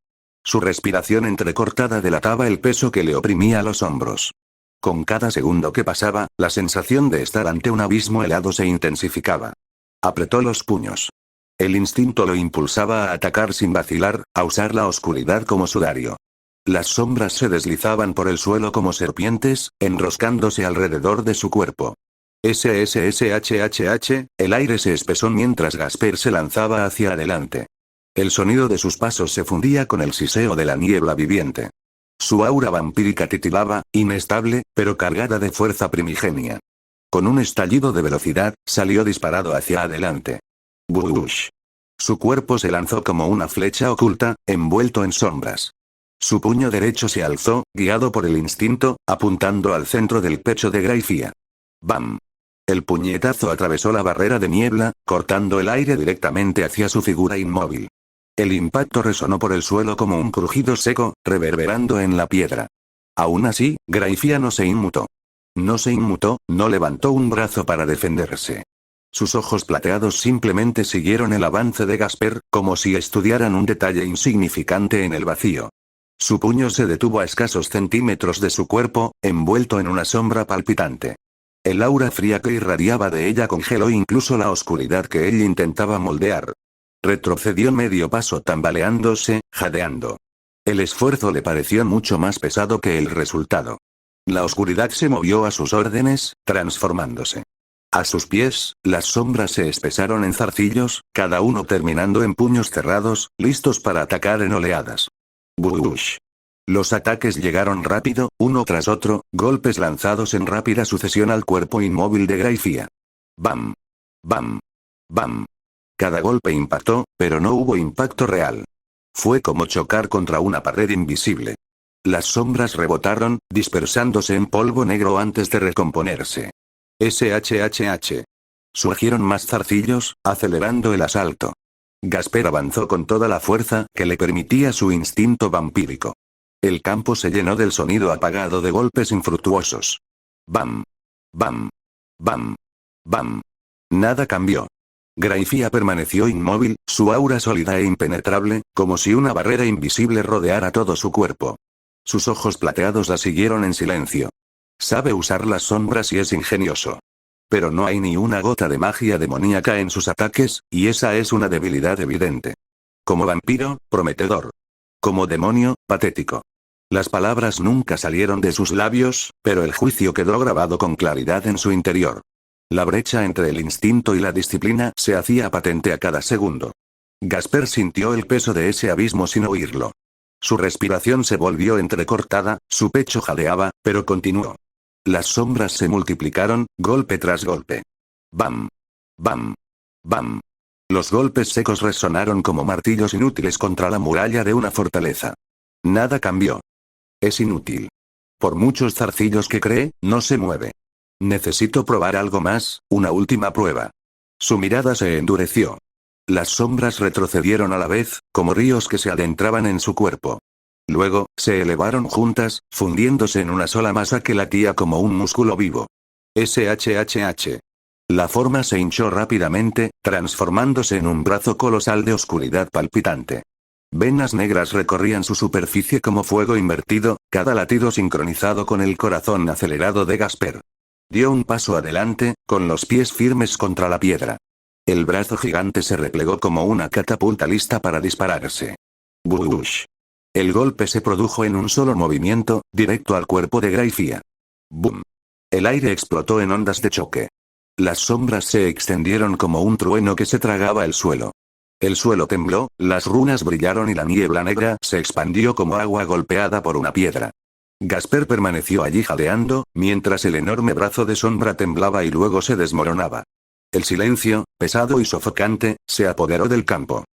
Su respiración entrecortada delataba el peso que le oprimía los hombros. Con cada segundo que pasaba, la sensación de estar ante un abismo helado se intensificaba. Apretó los puños. El instinto lo impulsaba a atacar sin vacilar, a usar la oscuridad como sudario. Las sombras se deslizaban por el suelo como serpientes, enroscándose alrededor de su cuerpo. SSSHHH, el aire se espesó mientras Gasper se lanzaba hacia adelante. El sonido de sus pasos se fundía con el siseo de la niebla viviente. Su aura vampírica titilaba, inestable, pero cargada de fuerza primigenia. Con un estallido de velocidad, salió disparado hacia adelante. Bush. Su cuerpo se lanzó como una flecha oculta, envuelto en sombras. Su puño derecho se alzó, guiado por el instinto, apuntando al centro del pecho de Graifia. ¡Bam! El puñetazo atravesó la barrera de niebla, cortando el aire directamente hacia su figura inmóvil. El impacto resonó por el suelo como un crujido seco, reverberando en la piedra. Aún así, Graifia no se inmutó. No se inmutó, no levantó un brazo para defenderse. Sus ojos plateados simplemente siguieron el avance de Gasper, como si estudiaran un detalle insignificante en el vacío. Su puño se detuvo a escasos centímetros de su cuerpo, envuelto en una sombra palpitante. El aura fría que irradiaba de ella congeló incluso la oscuridad que él intentaba moldear. Retrocedió medio paso tambaleándose, jadeando. El esfuerzo le pareció mucho más pesado que el resultado. La oscuridad se movió a sus órdenes, transformándose. A sus pies, las sombras se espesaron en zarcillos, cada uno terminando en puños cerrados, listos para atacar en oleadas. Bush. Los ataques llegaron rápido, uno tras otro, golpes lanzados en rápida sucesión al cuerpo inmóvil de Graifia. Bam. Bam. Bam. Cada golpe impactó, pero no hubo impacto real. Fue como chocar contra una pared invisible. Las sombras rebotaron, dispersándose en polvo negro antes de recomponerse. SHHH. Surgieron más zarcillos, acelerando el asalto. Gasper avanzó con toda la fuerza que le permitía su instinto vampírico. El campo se llenó del sonido apagado de golpes infructuosos. Bam. Bam. Bam. Bam. Nada cambió. Graifia permaneció inmóvil, su aura sólida e impenetrable, como si una barrera invisible rodeara todo su cuerpo. Sus ojos plateados la siguieron en silencio. Sabe usar las sombras y es ingenioso. Pero no hay ni una gota de magia demoníaca en sus ataques, y esa es una debilidad evidente. Como vampiro, prometedor. Como demonio, patético. Las palabras nunca salieron de sus labios, pero el juicio quedó grabado con claridad en su interior. La brecha entre el instinto y la disciplina se hacía patente a cada segundo. Gasper sintió el peso de ese abismo sin oírlo. Su respiración se volvió entrecortada, su pecho jadeaba, pero continuó. Las sombras se multiplicaron, golpe tras golpe. Bam. Bam. Bam. Los golpes secos resonaron como martillos inútiles contra la muralla de una fortaleza. Nada cambió. Es inútil. Por muchos zarcillos que cree, no se mueve. Necesito probar algo más, una última prueba. Su mirada se endureció. Las sombras retrocedieron a la vez, como ríos que se adentraban en su cuerpo. Luego, se elevaron juntas, fundiéndose en una sola masa que latía como un músculo vivo. SHHH. La forma se hinchó rápidamente, transformándose en un brazo colosal de oscuridad palpitante. Venas negras recorrían su superficie como fuego invertido, cada latido sincronizado con el corazón acelerado de Gasper. Dio un paso adelante, con los pies firmes contra la piedra. El brazo gigante se replegó como una catapulta lista para dispararse. ¡Bush! El golpe se produjo en un solo movimiento, directo al cuerpo de Grayfia. ¡Bum! El aire explotó en ondas de choque. Las sombras se extendieron como un trueno que se tragaba el suelo. El suelo tembló, las runas brillaron y la niebla negra se expandió como agua golpeada por una piedra. Gasper permaneció allí jadeando, mientras el enorme brazo de sombra temblaba y luego se desmoronaba. El silencio, pesado y sofocante, se apoderó del campo.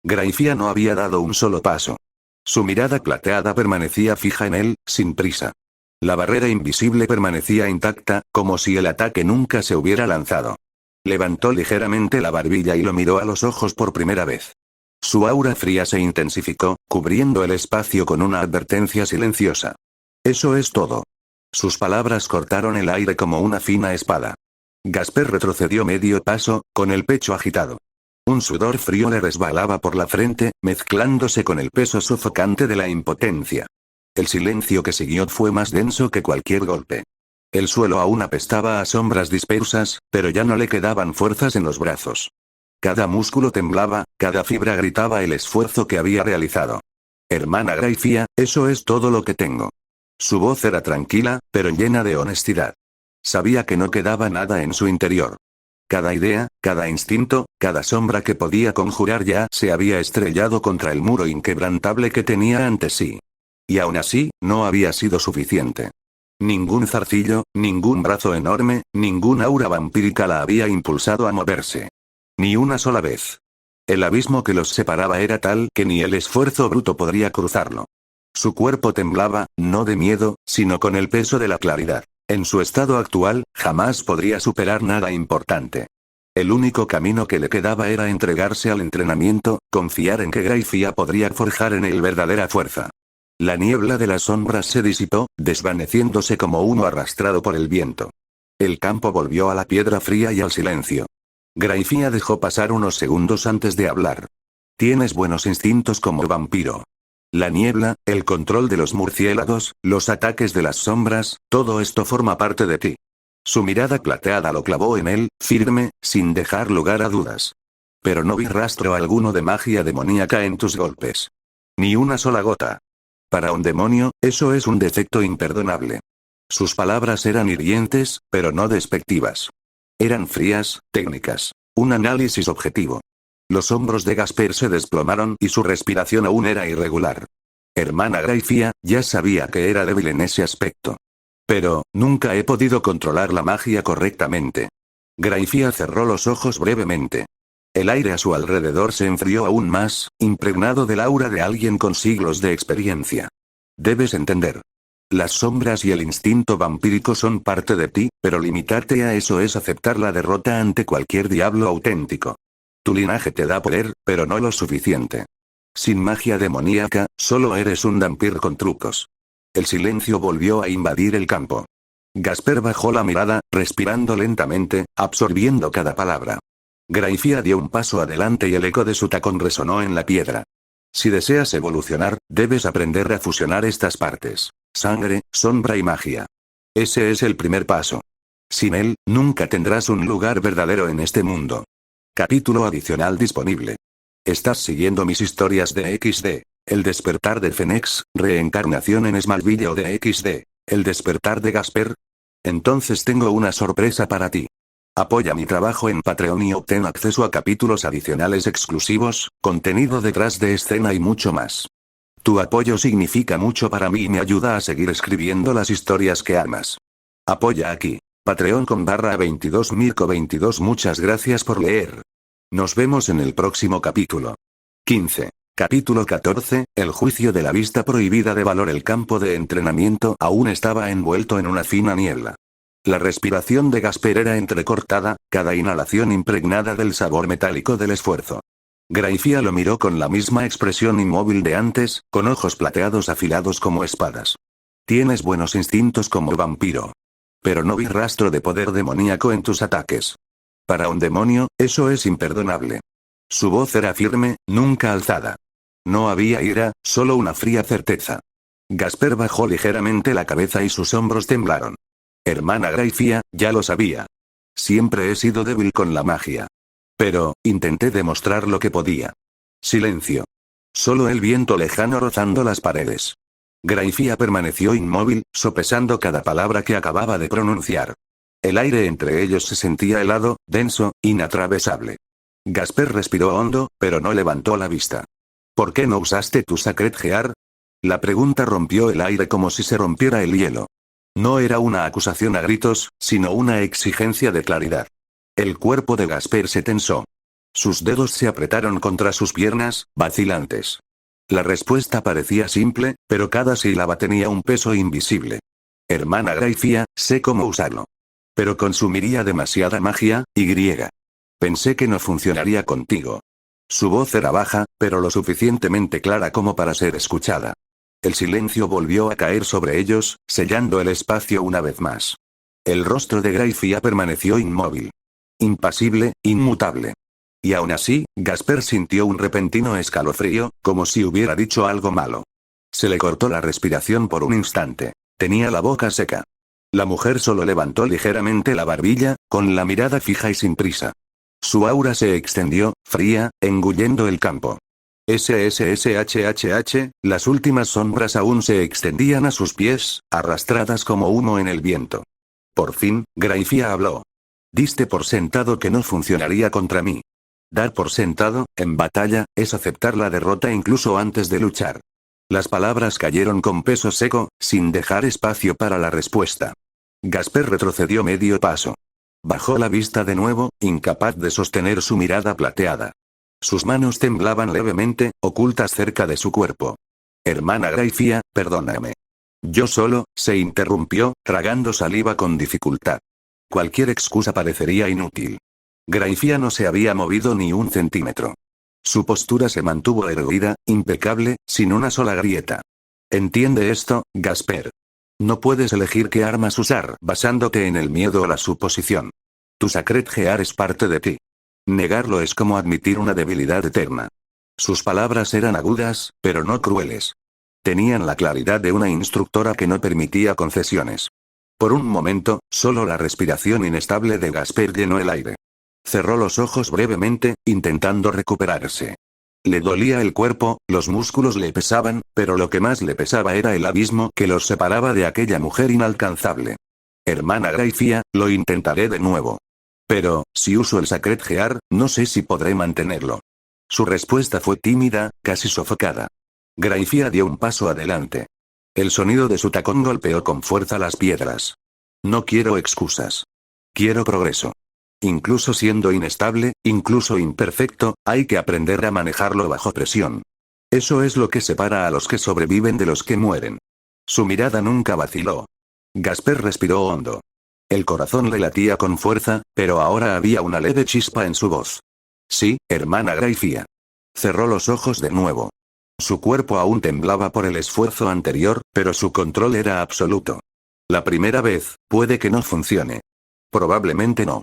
Grayfia no había dado un solo paso. Su mirada plateada permanecía fija en él, sin prisa. La barrera invisible permanecía intacta, como si el ataque nunca se hubiera lanzado. Levantó ligeramente la barbilla y lo miró a los ojos por primera vez. Su aura fría se intensificó, cubriendo el espacio con una advertencia silenciosa. Eso es todo. Sus palabras cortaron el aire como una fina espada. Gasper retrocedió medio paso, con el pecho agitado. Un sudor frío le resbalaba por la frente, mezclándose con el peso sofocante de la impotencia. El silencio que siguió fue más denso que cualquier golpe. El suelo aún apestaba a sombras dispersas, pero ya no le quedaban fuerzas en los brazos. Cada músculo temblaba, cada fibra gritaba el esfuerzo que había realizado. Hermana Grayfia, eso es todo lo que tengo. Su voz era tranquila, pero llena de honestidad. Sabía que no quedaba nada en su interior. Cada idea, cada instinto, cada sombra que podía conjurar ya se había estrellado contra el muro inquebrantable que tenía ante sí. Y aún así, no había sido suficiente. Ningún zarcillo, ningún brazo enorme, ningún aura vampírica la había impulsado a moverse. Ni una sola vez. El abismo que los separaba era tal que ni el esfuerzo bruto podría cruzarlo. Su cuerpo temblaba, no de miedo, sino con el peso de la claridad. En su estado actual, jamás podría superar nada importante. El único camino que le quedaba era entregarse al entrenamiento, confiar en que Grayfia podría forjar en él verdadera fuerza. La niebla de las sombras se disipó, desvaneciéndose como uno arrastrado por el viento. El campo volvió a la piedra fría y al silencio. Grayfia dejó pasar unos segundos antes de hablar. Tienes buenos instintos como vampiro. La niebla, el control de los murciélagos, los ataques de las sombras, todo esto forma parte de ti. Su mirada plateada lo clavó en él, firme, sin dejar lugar a dudas. Pero no vi rastro alguno de magia demoníaca en tus golpes. Ni una sola gota. Para un demonio, eso es un defecto imperdonable. Sus palabras eran hirientes, pero no despectivas. Eran frías, técnicas. Un análisis objetivo. Los hombros de Gasper se desplomaron y su respiración aún era irregular. Hermana Grayfia, ya sabía que era débil en ese aspecto. Pero, nunca he podido controlar la magia correctamente. Grayfia cerró los ojos brevemente. El aire a su alrededor se enfrió aún más, impregnado del aura de alguien con siglos de experiencia. Debes entender. Las sombras y el instinto vampírico son parte de ti, pero limitarte a eso es aceptar la derrota ante cualquier diablo auténtico. Tu linaje te da poder, pero no lo suficiente. Sin magia demoníaca, solo eres un vampir con trucos. El silencio volvió a invadir el campo. Gasper bajó la mirada, respirando lentamente, absorbiendo cada palabra. Grayfia dio un paso adelante y el eco de su tacón resonó en la piedra. Si deseas evolucionar, debes aprender a fusionar estas partes: sangre, sombra y magia. Ese es el primer paso. Sin él, nunca tendrás un lugar verdadero en este mundo. Capítulo adicional disponible. Estás siguiendo mis historias de XD. El despertar de Phoenix, reencarnación en Smallville o de XD. El despertar de Gasper. Entonces tengo una sorpresa para ti. Apoya mi trabajo en Patreon y obtén acceso a capítulos adicionales exclusivos, contenido detrás de escena y mucho más. Tu apoyo significa mucho para mí y me ayuda a seguir escribiendo las historias que amas. Apoya aquí. Patreon.com/22mirko22. Muchas gracias por leer. Nos vemos en el próximo capítulo. 15. Capítulo 14, el juicio de la vista prohibida de Valor. El campo de entrenamiento aún estaba envuelto en una fina niebla. La respiración de Gasper era entrecortada, cada inhalación impregnada del sabor metálico del esfuerzo. Grayfia lo miró con la misma expresión inmóvil de antes, con ojos plateados afilados como espadas. Tienes buenos instintos como vampiro. Pero no vi rastro de poder demoníaco en tus ataques. Para un demonio, eso es imperdonable. Su voz era firme, nunca alzada. No había ira, solo una fría certeza. Gasper bajó ligeramente la cabeza y sus hombros temblaron. Hermana Graifia, ya lo sabía. Siempre he sido débil con la magia. Pero, intenté demostrar lo que podía. Silencio. Solo el viento lejano rozando las paredes. Graifia permaneció inmóvil, sopesando cada palabra que acababa de pronunciar. El aire entre ellos se sentía helado, denso, inatravesable. Gasper respiró hondo, pero no levantó la vista. ¿Por qué no usaste tu Sacred Gear? La pregunta rompió el aire como si se rompiera el hielo. No era una acusación a gritos, sino una exigencia de claridad. El cuerpo de Gasper se tensó. Sus dedos se apretaron contra sus piernas, vacilantes. La respuesta parecía simple, pero cada sílaba tenía un peso invisible. Hermana Graifia, sé cómo usarlo. Pero consumiría demasiada magia, y. Pensé que no funcionaría contigo. Su voz era baja, pero lo suficientemente clara como para ser escuchada. El silencio volvió a caer sobre ellos, sellando el espacio una vez más. El rostro de Graifia permaneció inmóvil. Impasible, inmutable. Y aún así, Gasper sintió un repentino escalofrío, como si hubiera dicho algo malo. Se le cortó la respiración por un instante. Tenía la boca seca. La mujer solo levantó ligeramente la barbilla, con la mirada fija y sin prisa. Su aura se extendió, fría, engullendo el campo. SSSHHH, las últimas sombras aún se extendían a sus pies, arrastradas como humo en el viento. Por fin, Graifia habló. Diste por sentado que no funcionaría contra mí. Dar por sentado, en batalla, es aceptar la derrota incluso antes de luchar. Las palabras cayeron con peso seco, sin dejar espacio para la respuesta. Gasper retrocedió medio paso. Bajó la vista de nuevo, incapaz de sostener su mirada plateada. Sus manos temblaban levemente, ocultas cerca de su cuerpo. Hermana Graifia, perdóname. Yo solo, se interrumpió, tragando saliva con dificultad. Cualquier excusa parecería inútil. Graifia no se había movido ni un centímetro. Su postura se mantuvo erguida, impecable, sin una sola grieta. Entiende esto, Gasper. No puedes elegir qué armas usar basándote en el miedo o la suposición. Tu Sacred Gear es parte de ti. Negarlo es como admitir una debilidad eterna. Sus palabras eran agudas, pero no crueles. Tenían la claridad de una instructora que no permitía concesiones. Por un momento, solo la respiración inestable de Gasper llenó el aire. Cerró los ojos brevemente, intentando recuperarse. Le dolía el cuerpo, los músculos le pesaban, pero lo que más le pesaba era el abismo que los separaba de aquella mujer inalcanzable. Hermana Graifia, lo intentaré de nuevo. Pero, si uso el Sacred Gear, no sé si podré mantenerlo. Su respuesta fue tímida, casi sofocada. Graifia dio un paso adelante. El sonido de su tacón golpeó con fuerza las piedras. No quiero excusas. Quiero progreso. Incluso siendo inestable, incluso imperfecto, hay que aprender a manejarlo bajo presión. Eso es lo que separa a los que sobreviven de los que mueren. Su mirada nunca vaciló. Gasper respiró hondo. El corazón le latía con fuerza, pero ahora había una leve chispa en su voz. Sí, hermana Graifia. Cerró los ojos de nuevo. Su cuerpo aún temblaba por el esfuerzo anterior, pero su control era absoluto. La primera vez, puede que no funcione. Probablemente no.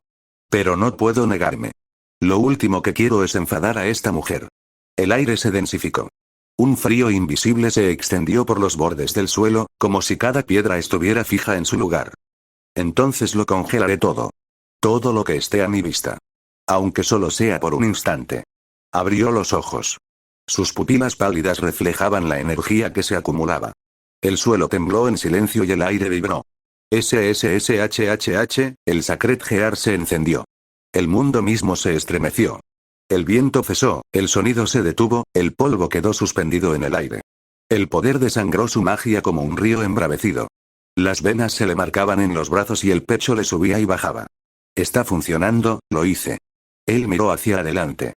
Pero no puedo negarme. Lo último que quiero es enfadar a esta mujer. El aire se densificó. Un frío invisible se extendió por los bordes del suelo, como si cada piedra estuviera fija en su lugar. Entonces lo congelaré todo. Todo lo que esté a mi vista. Aunque solo sea por un instante. Abrió los ojos. Sus pupilas pálidas reflejaban la energía que se acumulaba. El suelo tembló en silencio y el aire vibró. SSSHHH, el Sacred Gear se encendió. El mundo mismo se estremeció. El viento cesó, el sonido se detuvo, el polvo quedó suspendido en el aire. El poder desangró su magia como un río embravecido. Las venas se le marcaban en los brazos y el pecho le subía y bajaba. Está funcionando, lo hice. Él miró hacia adelante.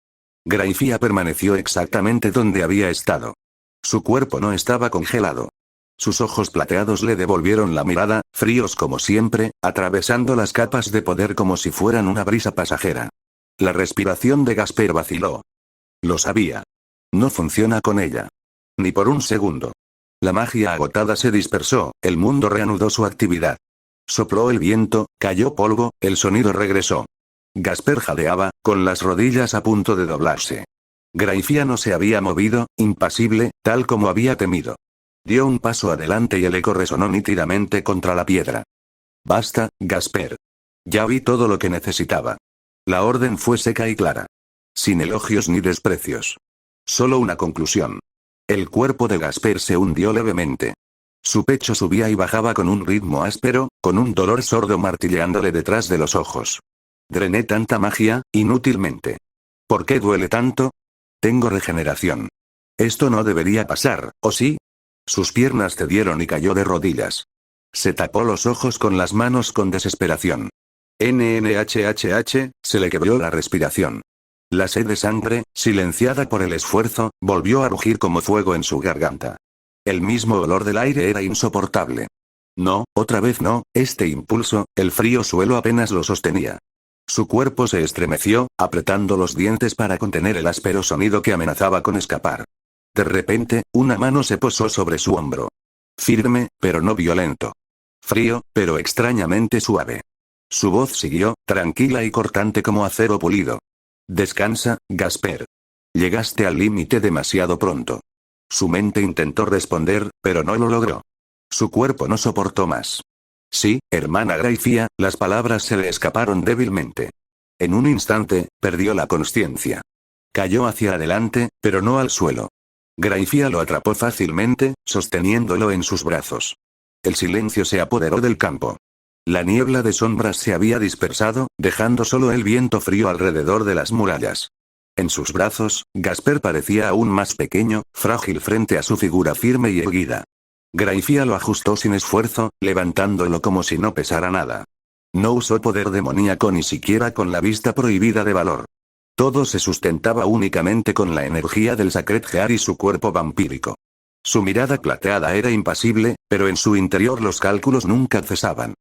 Graifia permaneció exactamente donde había estado. Su cuerpo no estaba congelado. Sus ojos plateados le devolvieron la mirada, fríos como siempre, atravesando las capas de poder como si fueran una brisa pasajera. La respiración de Gasper vaciló. Lo sabía. No funciona con ella. Ni por un segundo. La magia agotada se dispersó, el mundo reanudó su actividad. Sopló el viento, cayó polvo, el sonido regresó. Gasper jadeaba, con las rodillas a punto de doblarse. Graifia no se había movido, impasible, tal como había temido. Dio un paso adelante y el eco resonó nítidamente contra la piedra. Basta, Gasper. Ya vi todo lo que necesitaba. La orden fue seca y clara. Sin elogios ni desprecios. Solo una conclusión. El cuerpo de Gasper se hundió levemente. Su pecho subía y bajaba con un ritmo áspero, con un dolor sordo martilleándole detrás de los ojos. Drené tanta magia, inútilmente. ¿Por qué duele tanto? Tengo regeneración. Esto no debería pasar, ¿o sí? Sus piernas cedieron y cayó de rodillas. Se tapó los ojos con las manos con desesperación. NNHHH, se le quebró la respiración. La sed de sangre, silenciada por el esfuerzo, volvió a rugir como fuego en su garganta. El mismo olor del aire era insoportable. No, otra vez no, este impulso, el frío suelo apenas lo sostenía. Su cuerpo se estremeció, apretando los dientes para contener el áspero sonido que amenazaba con escapar. De repente, una mano se posó sobre su hombro. Firme, pero no violento. Frío, pero extrañamente suave. Su voz siguió, tranquila y cortante como acero pulido. Descansa, Gasper. Llegaste al límite demasiado pronto. Su mente intentó responder, pero no lo logró. Su cuerpo no soportó más. Sí, hermana Graifía, las palabras se le escaparon débilmente. En un instante, perdió la consciencia. Cayó hacia adelante, pero no al suelo. Graifía lo atrapó fácilmente, sosteniéndolo en sus brazos. El silencio se apoderó del campo. La niebla de sombras se había dispersado, dejando solo el viento frío alrededor de las murallas. En sus brazos, Gasper parecía aún más pequeño, frágil frente a su figura firme y erguida. Graifía lo ajustó sin esfuerzo, levantándolo como si no pesara nada. No usó poder demoníaco ni siquiera con la vista prohibida de valor. Todo se sustentaba únicamente con la energía del Sacred Gear y su cuerpo vampírico. Su mirada plateada era impasible, pero en su interior los cálculos nunca cesaban.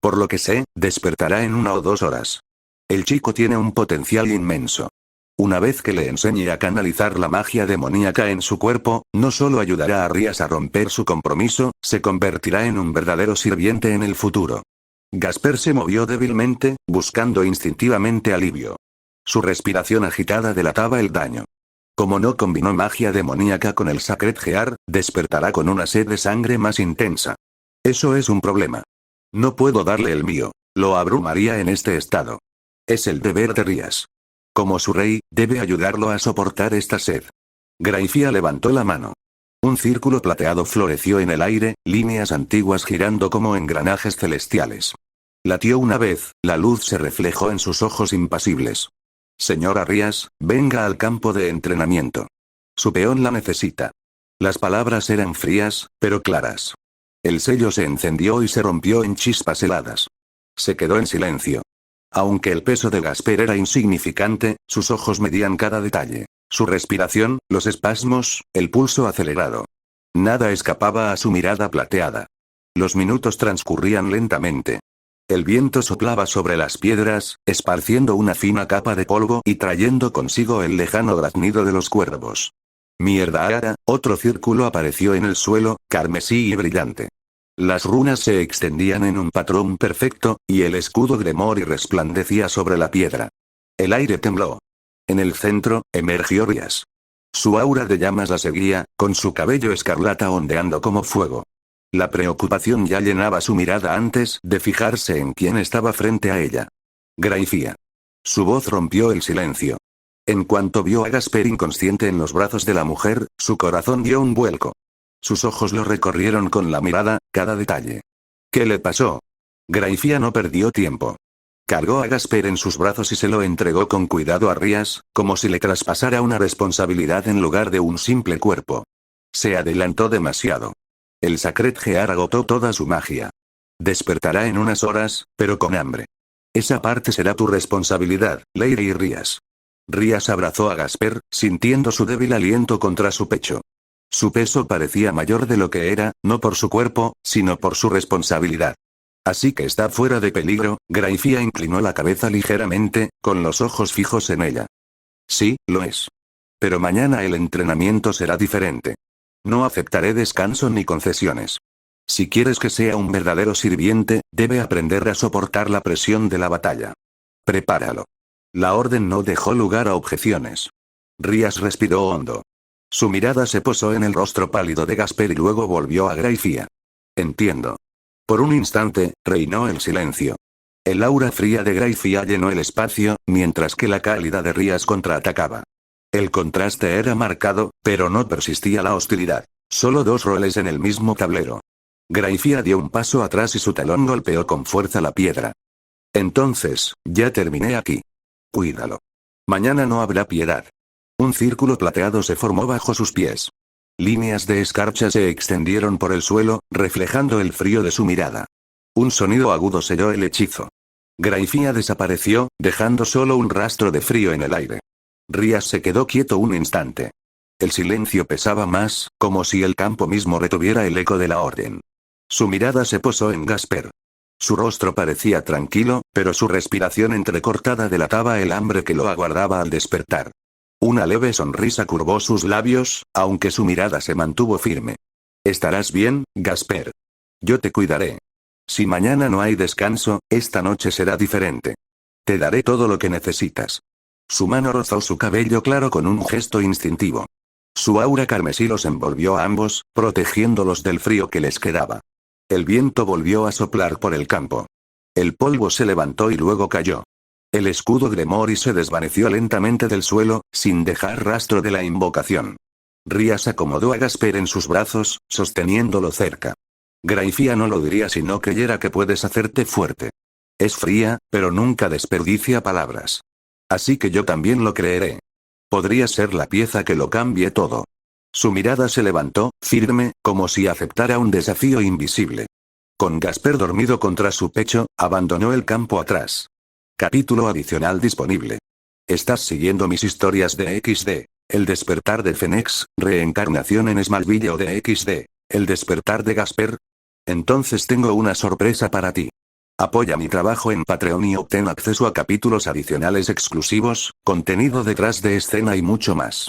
Por lo que sé, despertará en 1 o 2 horas. El chico tiene un potencial inmenso. Una vez que le enseñe a canalizar la magia demoníaca en su cuerpo, no solo ayudará a Rías a romper su compromiso, se convertirá en un verdadero sirviente en el futuro. Gasper se movió débilmente, buscando instintivamente alivio. Su respiración agitada delataba el daño. Como no combinó magia demoníaca con el Sacred Gear, despertará con una sed de sangre más intensa. Eso es un problema. No puedo darle el mío. Lo abrumaría en este estado. Es el deber de Rías. Como su rey, debe ayudarlo a soportar esta sed. Graifía levantó la mano. Un círculo plateado floreció en el aire, líneas antiguas girando como engranajes celestiales. Latió una vez, la luz se reflejó en sus ojos impasibles. Señora Rías, venga al campo de entrenamiento. Su peón la necesita. Las palabras eran frías, pero claras. El sello se encendió y se rompió en chispas heladas. Se quedó en silencio. Aunque el peso de Gasper era insignificante, sus ojos medían cada detalle. Su respiración, los espasmos, el pulso acelerado. Nada escapaba a su mirada plateada. Los minutos transcurrían lentamente. El viento soplaba sobre las piedras, esparciendo una fina capa de polvo y trayendo consigo el lejano graznido de los cuervos. Mierda, otro círculo apareció en el suelo, carmesí y brillante. Las runas se extendían en un patrón perfecto, y el escudo Gremori resplandecía sobre la piedra. El aire tembló. En el centro, emergió Rías. Su aura de llamas la seguía, con su cabello escarlata ondeando como fuego. La preocupación ya llenaba su mirada antes de fijarse en quien estaba frente a ella. Graifía. Su voz rompió el silencio. En cuanto vio a Gasper inconsciente en los brazos de la mujer, su corazón dio un vuelco. Sus ojos lo recorrieron con la mirada, cada detalle. ¿Qué le pasó? Graifía no perdió tiempo. Cargó a Gasper en sus brazos y se lo entregó con cuidado a Rías, como si le traspasara una responsabilidad en lugar de un simple cuerpo. Se adelantó demasiado. El Sacred Gear agotó toda su magia. Despertará en unas horas, pero con hambre. Esa parte será tu responsabilidad, Lady Rías. Rías abrazó a Gasper, sintiendo su débil aliento contra su pecho. Su peso parecía mayor de lo que era, no por su cuerpo, sino por su responsabilidad. Así que está fuera de peligro. Graifía inclinó la cabeza ligeramente, con los ojos fijos en ella. Sí, lo es. Pero mañana el entrenamiento será diferente. No aceptaré descanso ni concesiones. Si quieres que sea un verdadero sirviente, debe aprender a soportar la presión de la batalla. Prepáralo. La orden no dejó lugar a objeciones. Rías respiró hondo. Su mirada se posó en el rostro pálido de Gasper y luego volvió a Graifia. Entiendo. Por un instante, reinó el silencio. El aura fría de Graifia llenó el espacio, mientras que la cálida de Rías contraatacaba. El contraste era marcado, pero no persistía la hostilidad. Solo dos roles en el mismo tablero. Graifia dio un paso atrás y su talón golpeó con fuerza la piedra. Entonces, ya terminé aquí. Cuídalo. Mañana no habrá piedad. Un círculo plateado se formó bajo sus pies. Líneas de escarcha se extendieron por el suelo, reflejando el frío de su mirada. Un sonido agudo selló el hechizo. Graifia desapareció, dejando solo un rastro de frío en el aire. Rías se quedó quieto un instante. El silencio pesaba más, como si el campo mismo retuviera el eco de la orden. Su mirada se posó en Gasper. Su rostro parecía tranquilo, pero su respiración entrecortada delataba el hambre que lo aguardaba al despertar. Una leve sonrisa curvó sus labios, aunque su mirada se mantuvo firme. Estarás bien, Gasper. Yo te cuidaré. Si mañana no hay descanso, esta noche será diferente. Te daré todo lo que necesitas. Su mano rozó su cabello claro con un gesto instintivo. Su aura carmesí los envolvió a ambos, protegiéndolos del frío que les quedaba. El viento volvió a soplar por el campo. El polvo se levantó y luego cayó. El escudo Gremori se desvaneció lentamente del suelo, sin dejar rastro de la invocación. Rías acomodó a Gasper en sus brazos, sosteniéndolo cerca. Graifia no lo diría si no creyera que puedes hacerte fuerte. Es fría, pero nunca desperdicia palabras. Así que yo también lo creeré. Podría ser la pieza que lo cambie todo. Su mirada se levantó, firme, como si aceptara un desafío invisible. Con Gasper dormido contra su pecho, abandonó el campo atrás. Capítulo adicional disponible. Estás siguiendo mis historias de XD. El despertar de Phoenix, reencarnación en Smallville o de XD. El despertar de Gasper. Entonces tengo una sorpresa para ti. Apoya mi trabajo en Patreon y obtén acceso a capítulos adicionales exclusivos, contenido detrás de escena y mucho más.